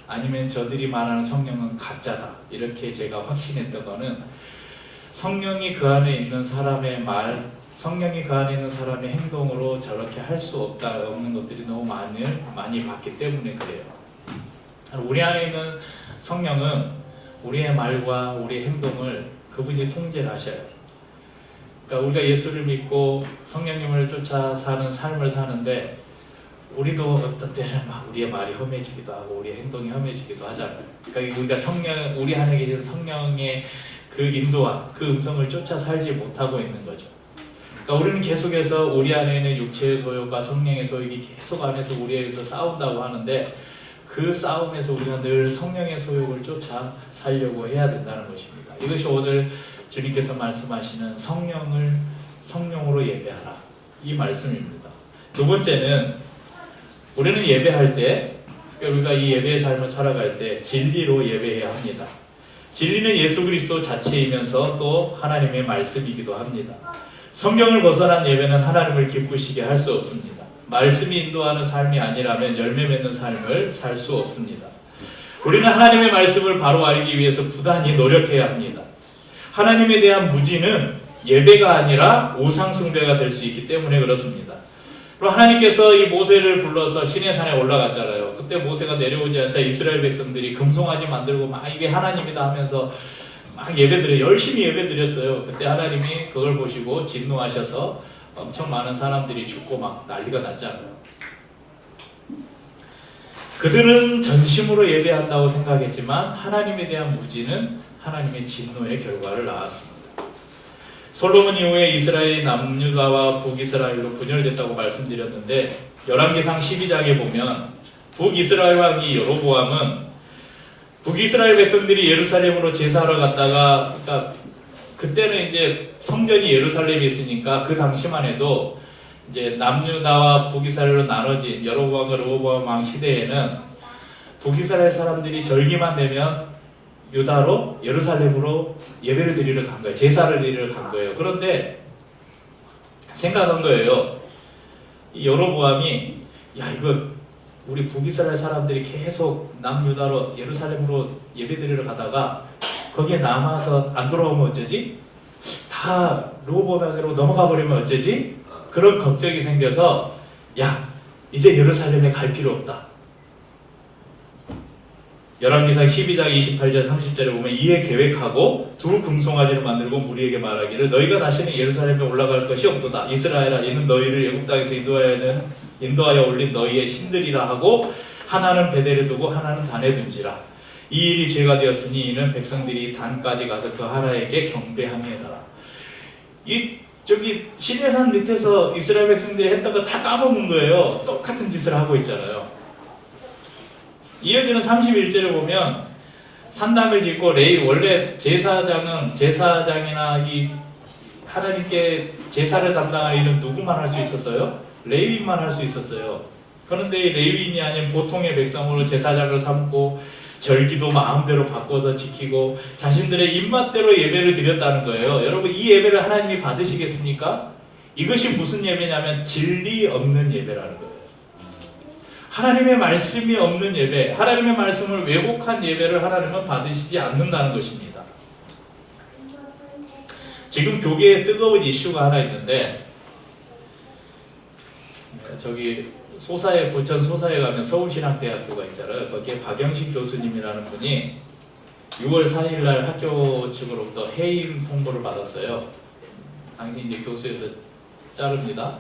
아니면 저들이 말하는 성령은 가짜다 이렇게 제가 확신했던 거는 성령이 그 안에 있는 사람의 말, 성령이 그 안에 있는 사람의 행동으로 저렇게 할 수 없는 것들이 너무 많이 봤기 때문에 그래요. 우리 안에 있는 성령은 우리의 말과 우리의 행동을 그분이 통제를 하셔요. 그러니까 우리가 예수를 믿고 성령님을 쫓아 사는 삶을 사는데 우리도 어떤 때는 막 우리의 말이 험해지기도 하고 우리의 행동이 험해지기도 하잖아요. 그러니까 우리가 우리 안에 계신 성령의 그 인도와 그 음성을 쫓아 살지 못하고 있는 거죠. 그러니까 우리는 계속해서 우리 안에 있는 육체의 소욕과 성령의 소욕이 계속 안에서 우리에게서 싸운다고 하는데 그 싸움에서 우리가 늘 성령의 소욕을 쫓아 살려고 해야 된다는 것입니다. 이것이 오늘 주님께서 말씀하시는 성령으로 예배하라 이 말씀입니다. 두 번째는 우리는 예배할 때 우리가 이 예배의 삶을 살아갈 때 진리로 예배해야 합니다. 진리는 예수 그리스도 자체이면서 또 하나님의 말씀이기도 합니다. 성경을 벗어난 예배는 하나님을 기쁘시게 할 수 없습니다. 말씀이 인도하는 삶이 아니라면 열매 맺는 삶을 살 수 없습니다. 우리는 하나님의 말씀을 바로 알기 위해서 부단히 노력해야 합니다. 하나님에 대한 무지는 예배가 아니라 우상 숭배가 될 수 있기 때문에 그렇습니다. 그리고 하나님께서 이 모세를 불러서 시내산에 올라갔잖아요. 그때 모세가 내려오지 않자 이스라엘 백성들이 금송아지 만들고 막 이게 하나님이다 하면서 막 열심히 예배드렸어요. 그때 하나님이 그걸 보시고 진노하셔서 엄청 많은 사람들이 죽고 막 난리가 났잖아요. 그들은 전심으로 예배한다고 생각했지만 하나님에 대한 무지는 하나님의 진노의 결과를 낳았습니다. 솔로몬 이후에 이스라엘이 남유다와 북이스라엘로 분열됐다고 말씀드렸는데 열왕기상 12장에 보면 북이스라엘 왕이 여로보암은 북이스라엘 백성들이 예루살렘으로 제사하러 갔다가 그러니까 그때는 이제 성전이 예루살렘에 있으니까 그 당시만 해도 이제 남유다와 북이스라엘로 나눠진 여로보암과 르호보암 왕 시대에는 북이스라엘 사람들이 절기만 되면 유다로 예루살렘으로 예배를 드리러 간 거예요. 제사를 드리러 간 거예요. 그런데 생각한 거예요. 이 여로보암이 야 이거 우리 북이스라엘 사람들이 계속 남유다로 예루살렘으로 예배 드리러 가다가 거기에 남아서 안 돌아오면 어쩌지? 다 르호보암으로 넘어가 버리면 어쩌지? 그런 걱정이 생겨서 야 이제 예루살렘에 갈 필요 없다. 열왕기상 12장 28절 30절에 보면 이에 계획하고 두 금송아지를 만들고 무리에게 말하기를 너희가 다시는 예루살렘에 올라갈 것이 없도다. 이스라엘아 이는 너희를 애굽 땅에서 인도하여 올린 너희의 신들이라 하고 하나는 베델에 두고 하나는 단에 둔지라. 이 일이 죄가 되었으니 이는 백성들이 단까지 가서 그 하나에게 경배함이더라. 이 저기 시내산 밑에서 이스라엘 백성들이 했던 거 다 까먹은 거예요. 똑같은 짓을 하고 있잖아요. 이어지는 31절에 보면 산당을 짓고 원래 제사장이나 이 하나님께 제사를 담당할 일은 누구만 할 수 있었어요? 레위인만 할 수 있었어요. 그런데 이 레위인이 아닌 보통의 백성으로 제사장을 삼고 절기도 마음대로 바꿔서 지키고 자신들의 입맛대로 예배를 드렸다는 거예요. 여러분 이 예배를 하나님이 받으시겠습니까? 이것이 무슨 예배냐면 진리 없는 예배라는 거예요. 하나님의 말씀이 없는 예배, 하나님의 말씀을 왜곡한 예배를 하나님은 받으시지 않는다는 것입니다. 지금 교계에 뜨거운 이슈가 하나 있는데 저기 부천 소사에 가면 서울신학대학교가 있잖아요. 거기에 박영식 교수님이라는 분이 6월 4일 날 학교 측으로부터 해임 통보를 받았어요. 당시 이제 교수에서 자릅니다.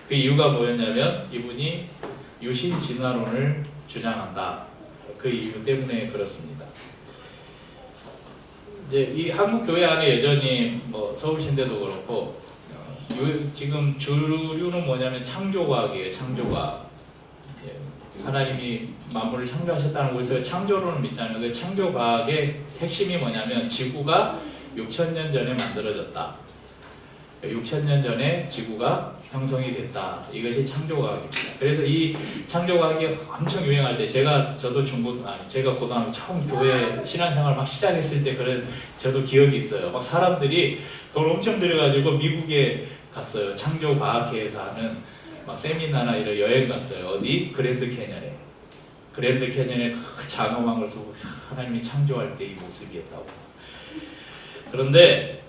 그 이유가 뭐였냐면 이분이 유신 진화론을 주장한다. 그 이유 때문에 그렇습니다. 이제 이 한국 교회 안에 여전히 뭐 서울신대도 그렇고 지금 주류는 뭐냐면 창조과학이에요. 창조과학. 하나님이 만물을 창조하셨다는 것에서 창조론을 믿지 않는데 창조과학의 핵심이 뭐냐면 지구가 6,000년 전에 만들어졌다. 6,000년 전에 지구가 형성이 됐다. 이것이 창조과학입니다. 그래서 이 창조과학이 엄청 유행할 때 제가 고등학교 처음 교회 신앙생활 막 시작했을 때 저도 기억이 있어요. 막 사람들이 돈 엄청 들여가지고 미국에 갔어요. 창조과학회에서 하는 막 세미나나 이런 여행 갔어요. 어디? 그랜드 캐년에 그 장엄한 걸 보고 하나님이 창조할 때 이 모습이었다고. 그런데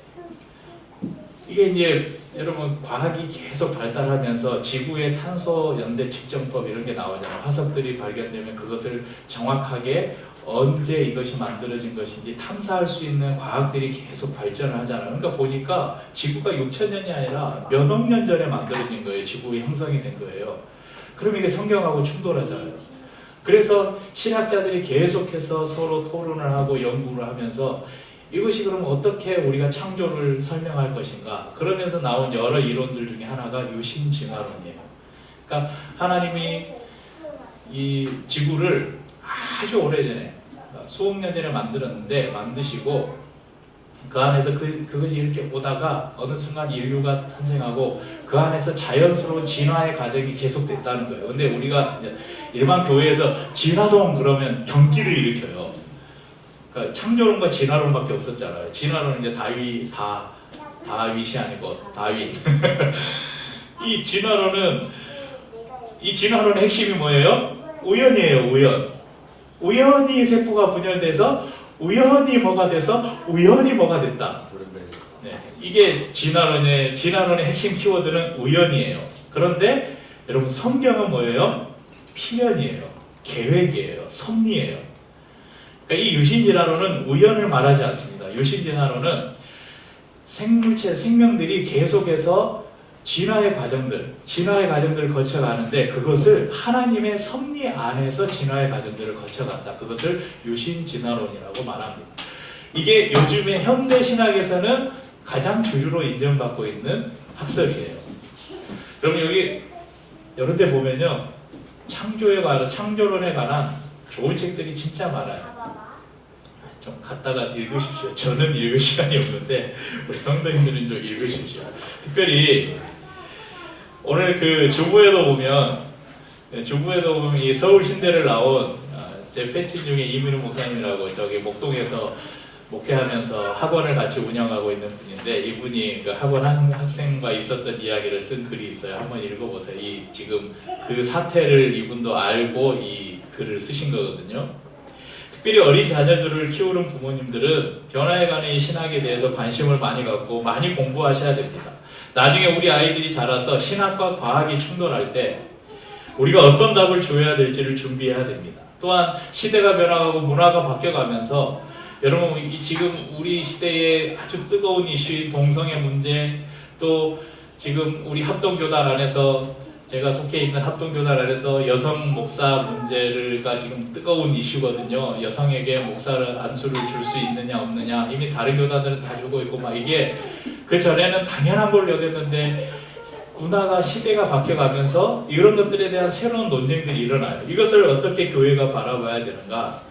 이게 이제 여러분 과학이 계속 발달하면서 지구의 탄소 연대 측정법 이런 게 나오잖아요. 화석들이 발견되면 그것을 정확하게 언제 이것이 만들어진 것인지 탐사할 수 있는 과학들이 계속 발전을 하잖아요. 그러니까 보니까 지구가 6,000년이 아니라 몇억 년 전에 만들어진 거예요. 지구의 형성이 된 거예요. 그럼 이게 성경하고 충돌하잖아요. 그래서 신학자들이 계속해서 서로 토론을 하고 연구를 하면서 이것이 그럼 어떻게 우리가 창조를 설명할 것인가? 그러면서 나온 여러 이론들 중에 하나가 유신진화론이에요. 그러니까 하나님이 이 지구를 아주 오래전에 수억 년 전에 만드시고 그 안에서 그것이 이렇게 오다가 어느 순간 인류가 탄생하고 그 안에서 자연스러운 진화의 과정이 계속됐다는 거예요. 근데 우리가 일반 교회에서 진화론 그러면 경기를 일으켜요. 그러니까 창조론과 진화론밖에 없었잖아요. 진화론은 이제 다윗이 아니고 다윈. 이 진화론의 핵심이 뭐예요? 우연이에요. 우연히 세포가 분열돼서 우연히 뭐가 돼서 우연히 뭐가 됐다. 네, 이게 진화론의 핵심 키워드는 우연이에요. 그런데 여러분 성경은 뭐예요? 필연이에요. 계획이에요. 섭리예요. 그러니까 이 유신진화론은 우연을 말하지 않습니다. 유신진화론은 생명들이 계속해서 진화의 과정들을 거쳐가는데 그것을 하나님의 섭리 안에서 진화의 과정들을 거쳐갔다. 그것을 유신진화론이라고 말합니다. 이게 요즘의 현대 신학에서는 가장 주류로 인정받고 있는 학설이에요. 여러분 여기 이런 데 보면요. 창조론에 관한 좋은 책들이 진짜 많아요. 좀 갖다가 읽으십시오. 저는 읽을 시간이 없는데 우리 성도님들은 좀 읽으십시오. 특별히 오늘 그 주부에도 보면 이 서울신대를 나온 제 팬친 중에 이민우 목사님이라고 저기 목동에서 목회하면서 학원을 같이 운영하고 있는 분인데 이분이 그 학원 학생과 있었던 이야기를 쓴 글이 있어요. 한번 읽어보세요. 지금 그 사태를 이분도 알고 이 글을 쓰신 거거든요. 특별히 어린 자녀들을 키우는 부모님들은 변화에 관한 이 신학에 대해서 관심을 많이 갖고 많이 공부하셔야 됩니다. 나중에 우리 아이들이 자라서 신학과 과학이 충돌할 때 우리가 어떤 답을 줘야 될지를 준비해야 됩니다. 또한 시대가 변화가고 문화가 바뀌어가면서 여러분 지금 우리 시대의 아주 뜨거운 이슈인 동성애 문제, 또 지금 우리 합동교단 안에서 제가 속해 있는 합동교단 안에서 여성 목사 문제가 지금 뜨거운 이슈거든요. 여성에게 목사를 안수를 줄 수 있느냐 없느냐, 이미 다른 교단들은 다 주고 있고 막 이게 그 전에는 당연한 걸 여겼는데 문화가 시대가 바뀌어가면서 이런 것들에 대한 새로운 논쟁들이 일어나요. 이것을 어떻게 교회가 바라봐야 되는가?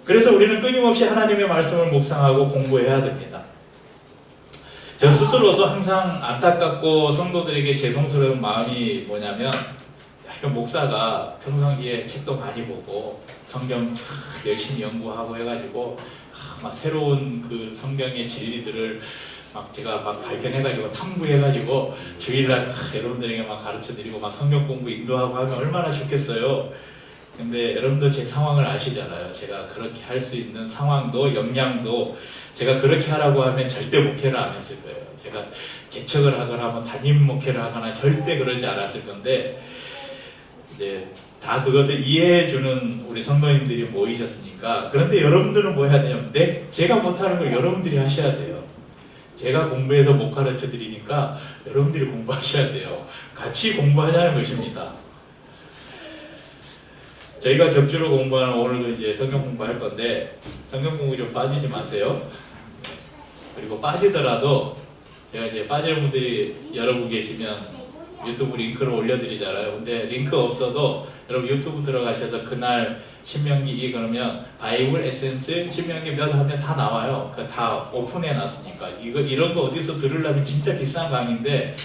그래서 우리는 끊임없이 하나님의 말씀을 묵상하고 공부해야 됩니다. 저 스스로도 항상 안타깝고 성도들에게 죄송스러운 마음이 뭐냐면, 목사가 평상시에 책도 많이 보고 성경 열심히 연구하고 해가지고 막 새로운 그 성경의 진리들을 막 제가 막 발견해가지고 탐구해가지고 주일날 여러분들에게 막 가르쳐드리고 막 성경 공부 인도하고 하면 얼마나 좋겠어요. 근데 여러분도 제 상황을 아시잖아요. 제가 그렇게 할 수 있는 상황도 역량도, 제가 그렇게 하라고 하면 절대 목회를 안 했을 거예요. 제가 개척을 하거나 뭐 담임 목회를 하거나 절대 그러지 않았을 건데, 이제 다 그것을 이해해주는 우리 성도님들이 모이셨으니까. 그런데 여러분들은 뭐 해야 되냐면, 제가 못하는 걸 여러분들이 하셔야 돼요. 제가 공부해서 못 가르쳐 드리니까 여러분들이 공부하셔야 돼요. 같이 공부하자는 것입니다. 저희가 격주로 공부하는, 오늘도 이제 성경 공부할 건데 성경 공부 좀 빠지지 마세요. 그리고 빠지더라도 제가 이제 빠지는 분들이 여러분 계시면 유튜브 링크를 올려드리잖아요. 근데 링크 없어도 여러분 유튜브 들어가셔서 그날 신명기 2 그러면 바이블 에센스 신명기 몇 하면 다 나와요. 다 오픈해 놨으니까. 이런 거 어디서 들으려면 진짜 비싼 강의인데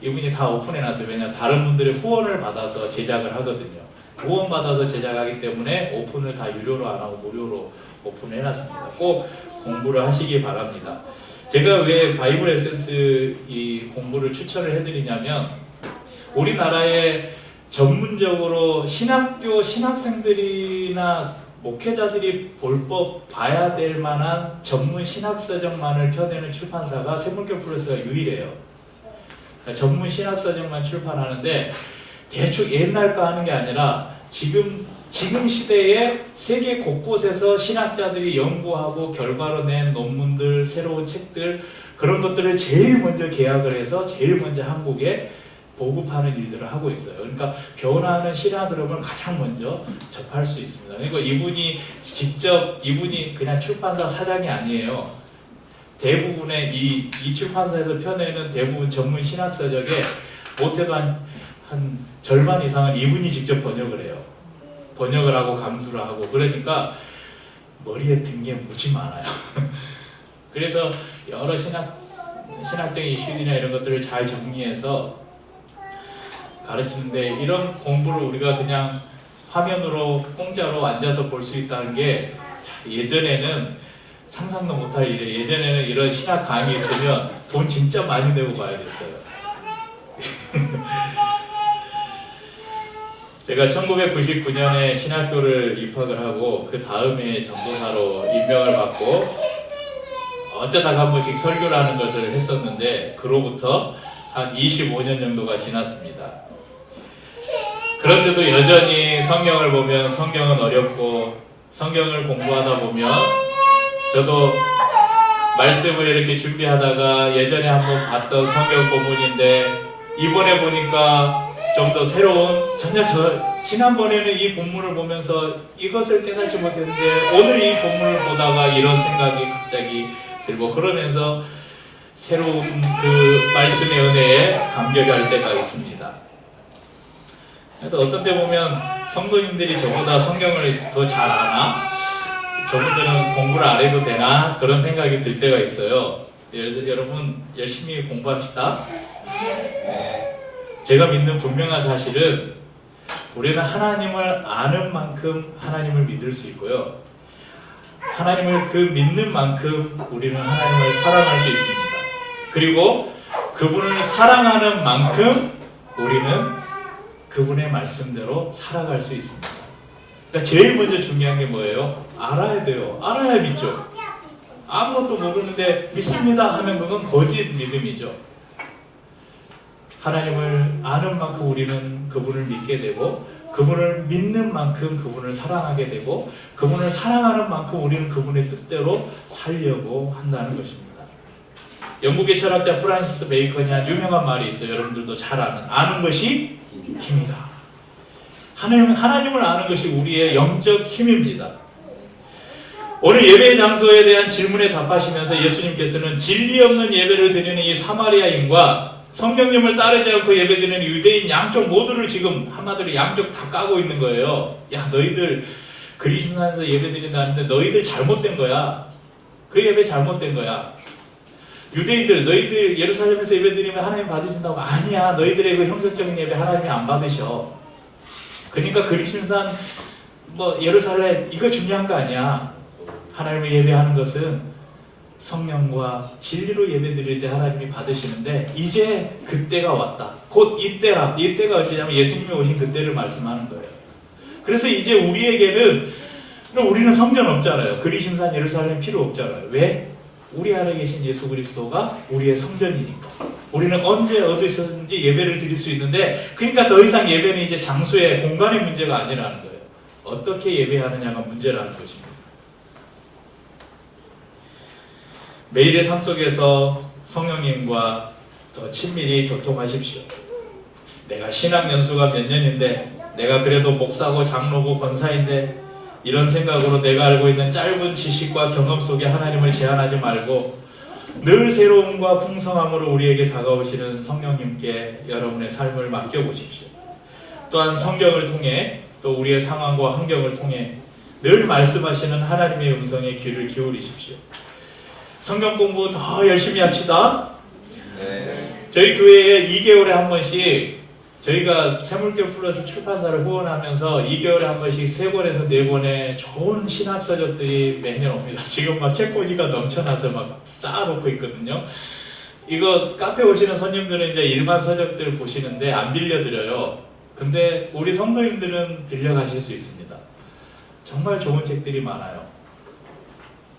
이분이 다 오픈해 놨어요. 왜냐면 다른 분들의 후원을 받아서 제작을 하거든요. 후원 받아서 제작하기 때문에 오픈을 다 유료로 안 하고 무료로 오픈해 놨습니다. 꼭 공부를 하시기 바랍니다. 제가 왜 바이블 에센스 이 공부를 추천을 해드리냐면, 우리나라에 전문적으로 신학교 신학생들이나 목회자들이 볼법 봐야 될 만한 전문 신학서적만을 펴내는 출판사가 세문교 프레스가 유일해요. 그러니까 전문 신학서적만 출판하는데 대충 옛날 거 하는 게 아니라 지금 시대에 세계 곳곳에서 신학자들이 연구하고 결과로 낸 논문들, 새로운 책들, 그런 것들을 제일 먼저 계약을 해서 제일 먼저 한국에 보급하는 일들을 하고 있어요. 그러니까 변화하는 신학 흐름을 가장 먼저 접할 수 있습니다. 그러니까 이분이 그냥 출판사 사장이 아니에요. 대부분의 이 출판사에서 펴내는 대부분 전문 신학서적에 못해도 한 절반 이상은 이분이 직접 번역을 해요. 번역을 하고 감수를 하고. 그러니까 머리에 든 게 무지 많아요. 그래서 여러 신학적인 이슈들이나 이런 것들을 잘 정리해서 가르치는데, 이런 공부를 우리가 그냥 화면으로 공짜로 앉아서 볼 수 있다는 게 예전에는 상상도 못할 일이에요. 예전에는 이런 신학 강의 있으면 돈 진짜 많이 내고 봐야 됐어요. 제가 1999년에 신학교를 입학을 하고 그 다음에 전도사로 임명을 받고 어쩌다가 한 번씩 설교라는 것을 했었는데, 그로부터 한 25년 정도가 지났습니다. 그런데도 여전히 성경을 보면 성경은 어렵고, 성경을 공부하다 보면 저도 말씀을 이렇게 준비하다가 예전에 한번 봤던 성경 본문인데 이번에 보니까 좀 더 새로운, 지난번에는 이 본문을 보면서 이것을 깨닫지 못했는데 오늘 이 본문을 보다가 이런 생각이 갑자기 들고, 그러면서 새로운 그 말씀의 은혜에 감격할 때가 있습니다. 그래서 어떤 때 보면 성도님들이 저보다 성경을 더 잘 아나? 저분들은 공부를 안 해도 되나? 그런 생각이 들 때가 있어요. 여러분 열심히 공부합시다. 제가 믿는 분명한 사실은 우리는 하나님을 아는 만큼 하나님을 믿을 수 있고요. 하나님을 믿는 만큼 우리는 하나님을 사랑할 수 있습니다. 그리고 그분을 사랑하는 만큼 우리는 그분의 말씀대로 살아갈 수 있습니다. 그러니까 제일 먼저 중요한 게 뭐예요? 알아야 돼요. 알아야 믿죠. 아무것도 모르는데 믿습니다 하면 그건 거짓 믿음이죠. 하나님을 아는 만큼 우리는 그분을 믿게 되고, 그분을 믿는 만큼 그분을 사랑하게 되고 그분을 사랑하는 만큼 우리는 그분의 뜻대로 살려고 한다는 것입니다. 영국의 철학자 프란시스 베이컨이 한 유명한 말이 있어요. 여러분들도 잘 아는 것이 힘이다. 하나님을 아는 것이 우리의 영적 힘입니다. 오늘 예배 장소에 대한 질문에 답하시면서 예수님께서는 진리 없는 예배를 드리는 이 사마리아인과 성령님을 따르지 않고 예배드리는 유대인 양쪽 모두를 지금 한마디로 양쪽 다 까고 있는 거예요. 야, 너희들 그리스도안에서 예배드린다는데 너희들 잘못된 거야. 그 예배 잘못된 거야. 유대인들 너희들 예루살렘에서 예배드리면 하나님 받으신다고. 아니야, 너희들의 그 형식적인 예배 하나님이 안 받으셔. 그러니까 그리스도산 예루살렘 이거 중요한 거 아니야. 하나님을 예배하는 것은 성령과 진리로 예배드릴 때 하나님이 받으시는데 이제 그때가 왔다. 곧 이때라. 이때가 언제냐면 예수님이 오신 그때를 말씀하는 거예요. 그래서 이제 우리는 성전 없잖아요. 그리심산 예루살렘 필요 없잖아요. 왜? 우리 안에 계신 예수 그리스도가 우리의 성전이니까. 우리는 언제 어디서든지 예배를 드릴 수 있는데, 그러니까 더 이상 예배는 이제 장소의 공간의 문제가 아니라는 거예요. 어떻게 예배하느냐가 문제라는 것입니다. 매일의 삶 속에서 성령님과 더 친밀히 교통하십시오. 내가 신학 연수가 몇 년인데, 내가 그래도 목사고 장로고 권사인데, 이런 생각으로 내가 알고 있는 짧은 지식과 경험 속에 하나님을 제한하지 말고 늘 새로움과 풍성함으로 우리에게 다가오시는 성령님께 여러분의 삶을 맡겨보십시오. 또한 성경을 통해 또 우리의 상황과 환경을 통해 늘 말씀하시는 하나님의 음성에 귀를 기울이십시오. 성경 공부 더 열심히 합시다. 네. 저희 교회에 2개월에 한 번씩 저희가 새물교 플러스 출판사를 후원하면서 2개월에 한 번씩 3권에서 4권의 좋은 신학서적들이 매년 옵니다. 지금 막 책꽂이가 넘쳐나서 막 쌓아놓고 있거든요. 이거 카페 오시는 손님들은 이제 일반 서적들 보시는데 안 빌려드려요. 근데 우리 성도님들은 빌려가실 수 있습니다. 정말 좋은 책들이 많아요.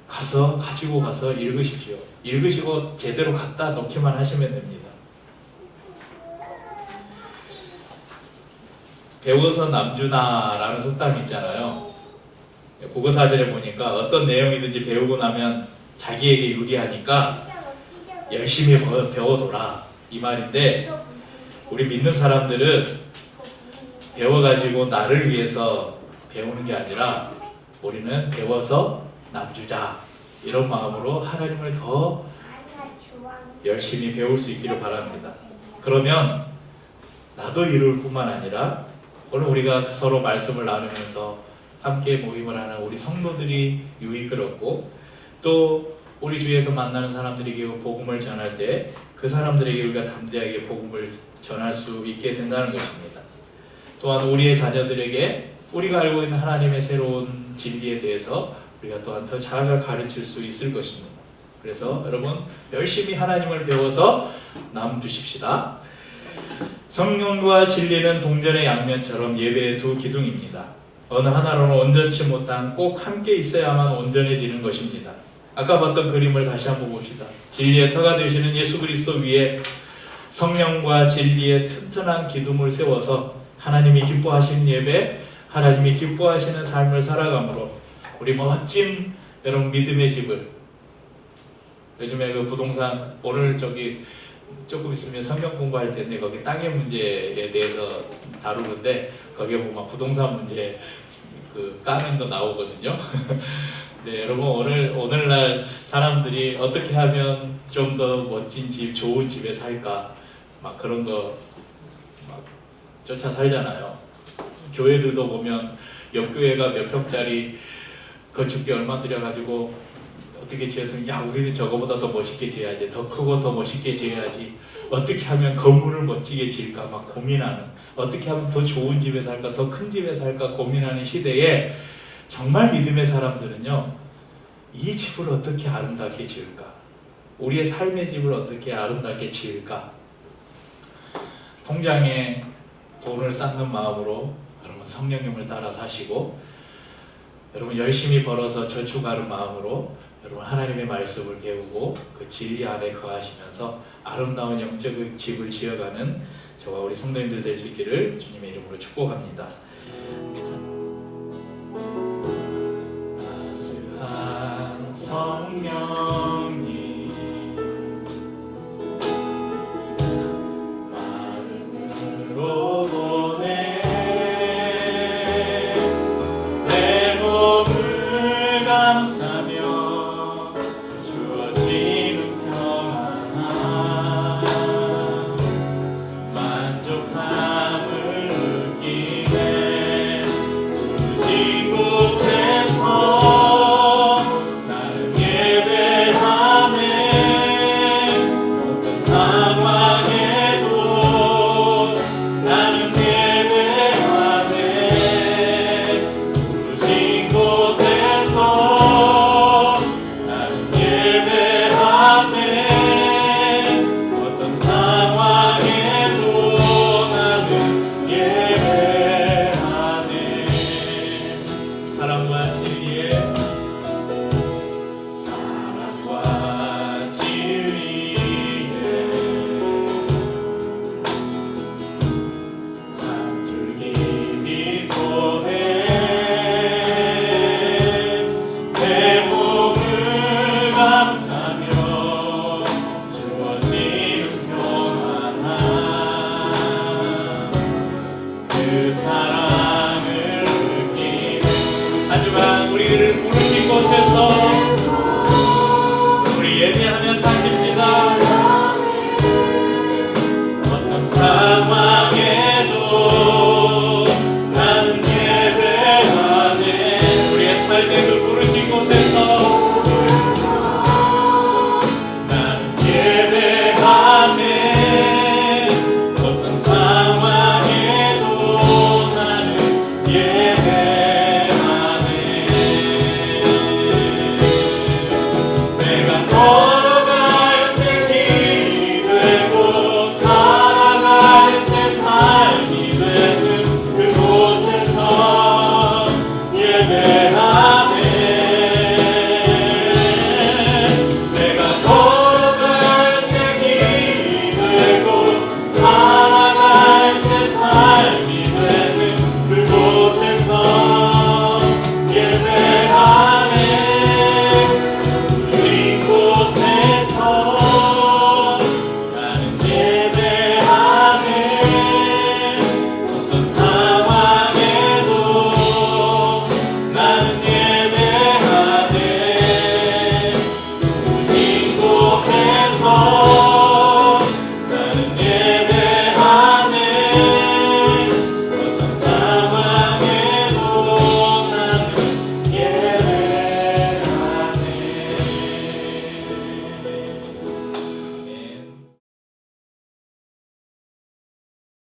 가지고 가서 읽으십시오. 읽으시고 제대로 갖다 놓기만 하시면 됩니다. 배워서 남주나라는 속담이 있잖아요. 국어사전에 보니까 어떤 내용이든지 배우고 나면 자기에게 유리하니까 열심히 배워둬라 이 말인데, 우리 믿는 사람들은 배워가지고 나를 위해서 배우는 게 아니라 우리는 배워서 남주자 이런 마음으로 하나님을 더 열심히 배울 수 있기를 바랍니다. 그러면 나도 이룰 뿐만 아니라 오늘 우리가 서로 말씀을 나누면서 함께 모임을 하는 우리 성도들이 유익을 얻고, 또 우리 주위에서 만나는 사람들에게 복음을 전할 때 그 사람들에게 우리가 담대하게 복음을 전할 수 있게 된다는 것입니다. 또한 우리의 자녀들에게 우리가 알고 있는 하나님의 새로운 진리에 대해서 우리가 또한 더 잘 가르칠 수 있을 것입니다. 그래서 여러분 열심히 하나님을 배워서 남 주십시다. 성령과 진리는 동전의 양면처럼 예배의 두 기둥입니다. 어느 하나로는 온전치 못한 꼭 함께 있어야만 온전해지는 것입니다. 아까 봤던 그림을 다시 한번 봅시다. 진리의 터가 되시는 예수 그리스도 위에 성령과 진리의 튼튼한 기둥을 세워서 하나님이 기뻐하시는 예배, 하나님이 기뻐하시는 삶을 살아감으로 우리 멋진 여러분 믿음의 집을, 요즘에 그 부동산 오늘 조금 있으면 성경 공부할 텐데 거기 땅의 문제에 대해서 다루는데 거기에 보면 부동산 문제 그 까는 거 나오거든요. 네, 여러분 오늘날 사람들이 어떻게 하면 좀 더 멋진 집, 좋은 집에 살까 막 그런 거 막 쫓아 살잖아요. 교회들도 보면 옆 교회가 몇 평짜리 건축비 얼마 들여가지고 어떻게 지었으면 야 우리는 저거보다 더 멋있게 지어야지, 더 크고 더 멋있게 지어야지, 어떻게 하면 건물을 멋지게 지을까 막 고민하는, 어떻게 하면 더 좋은 집에 살까, 더 큰 집에 살까 고민하는 시대에 정말 믿음의 사람들은요, 이 집을 어떻게 아름답게 지을까, 우리의 삶의 집을 어떻게 아름답게 지을까, 통장에 돈을 쌓는 마음으로 여러분 성령님을 따라 사시고, 여러분 열심히 벌어서 저축하는 마음으로 여러분 하나님의 말씀을 배우고 그 진리 안에 거하시면서 아름다운 영적 집을 지어가는 저와 우리 성도님들 될 수 있기를 주님의 이름으로 축복합니다. 따스한 성령님 마음으로 보내 내 몸을 감사며 주어지는 평안함 만족함을 느끼네 부르신 곳에서 나는 예배하네 어떤 상황에도 나는 예배하네 부르신 곳에서 나는 예배하네 어떤 상황에도 나는 예배하네 사랑과 진리의 한 줄기 빛 보내 내 몸을 감사며 주어지는 평안함 그 사랑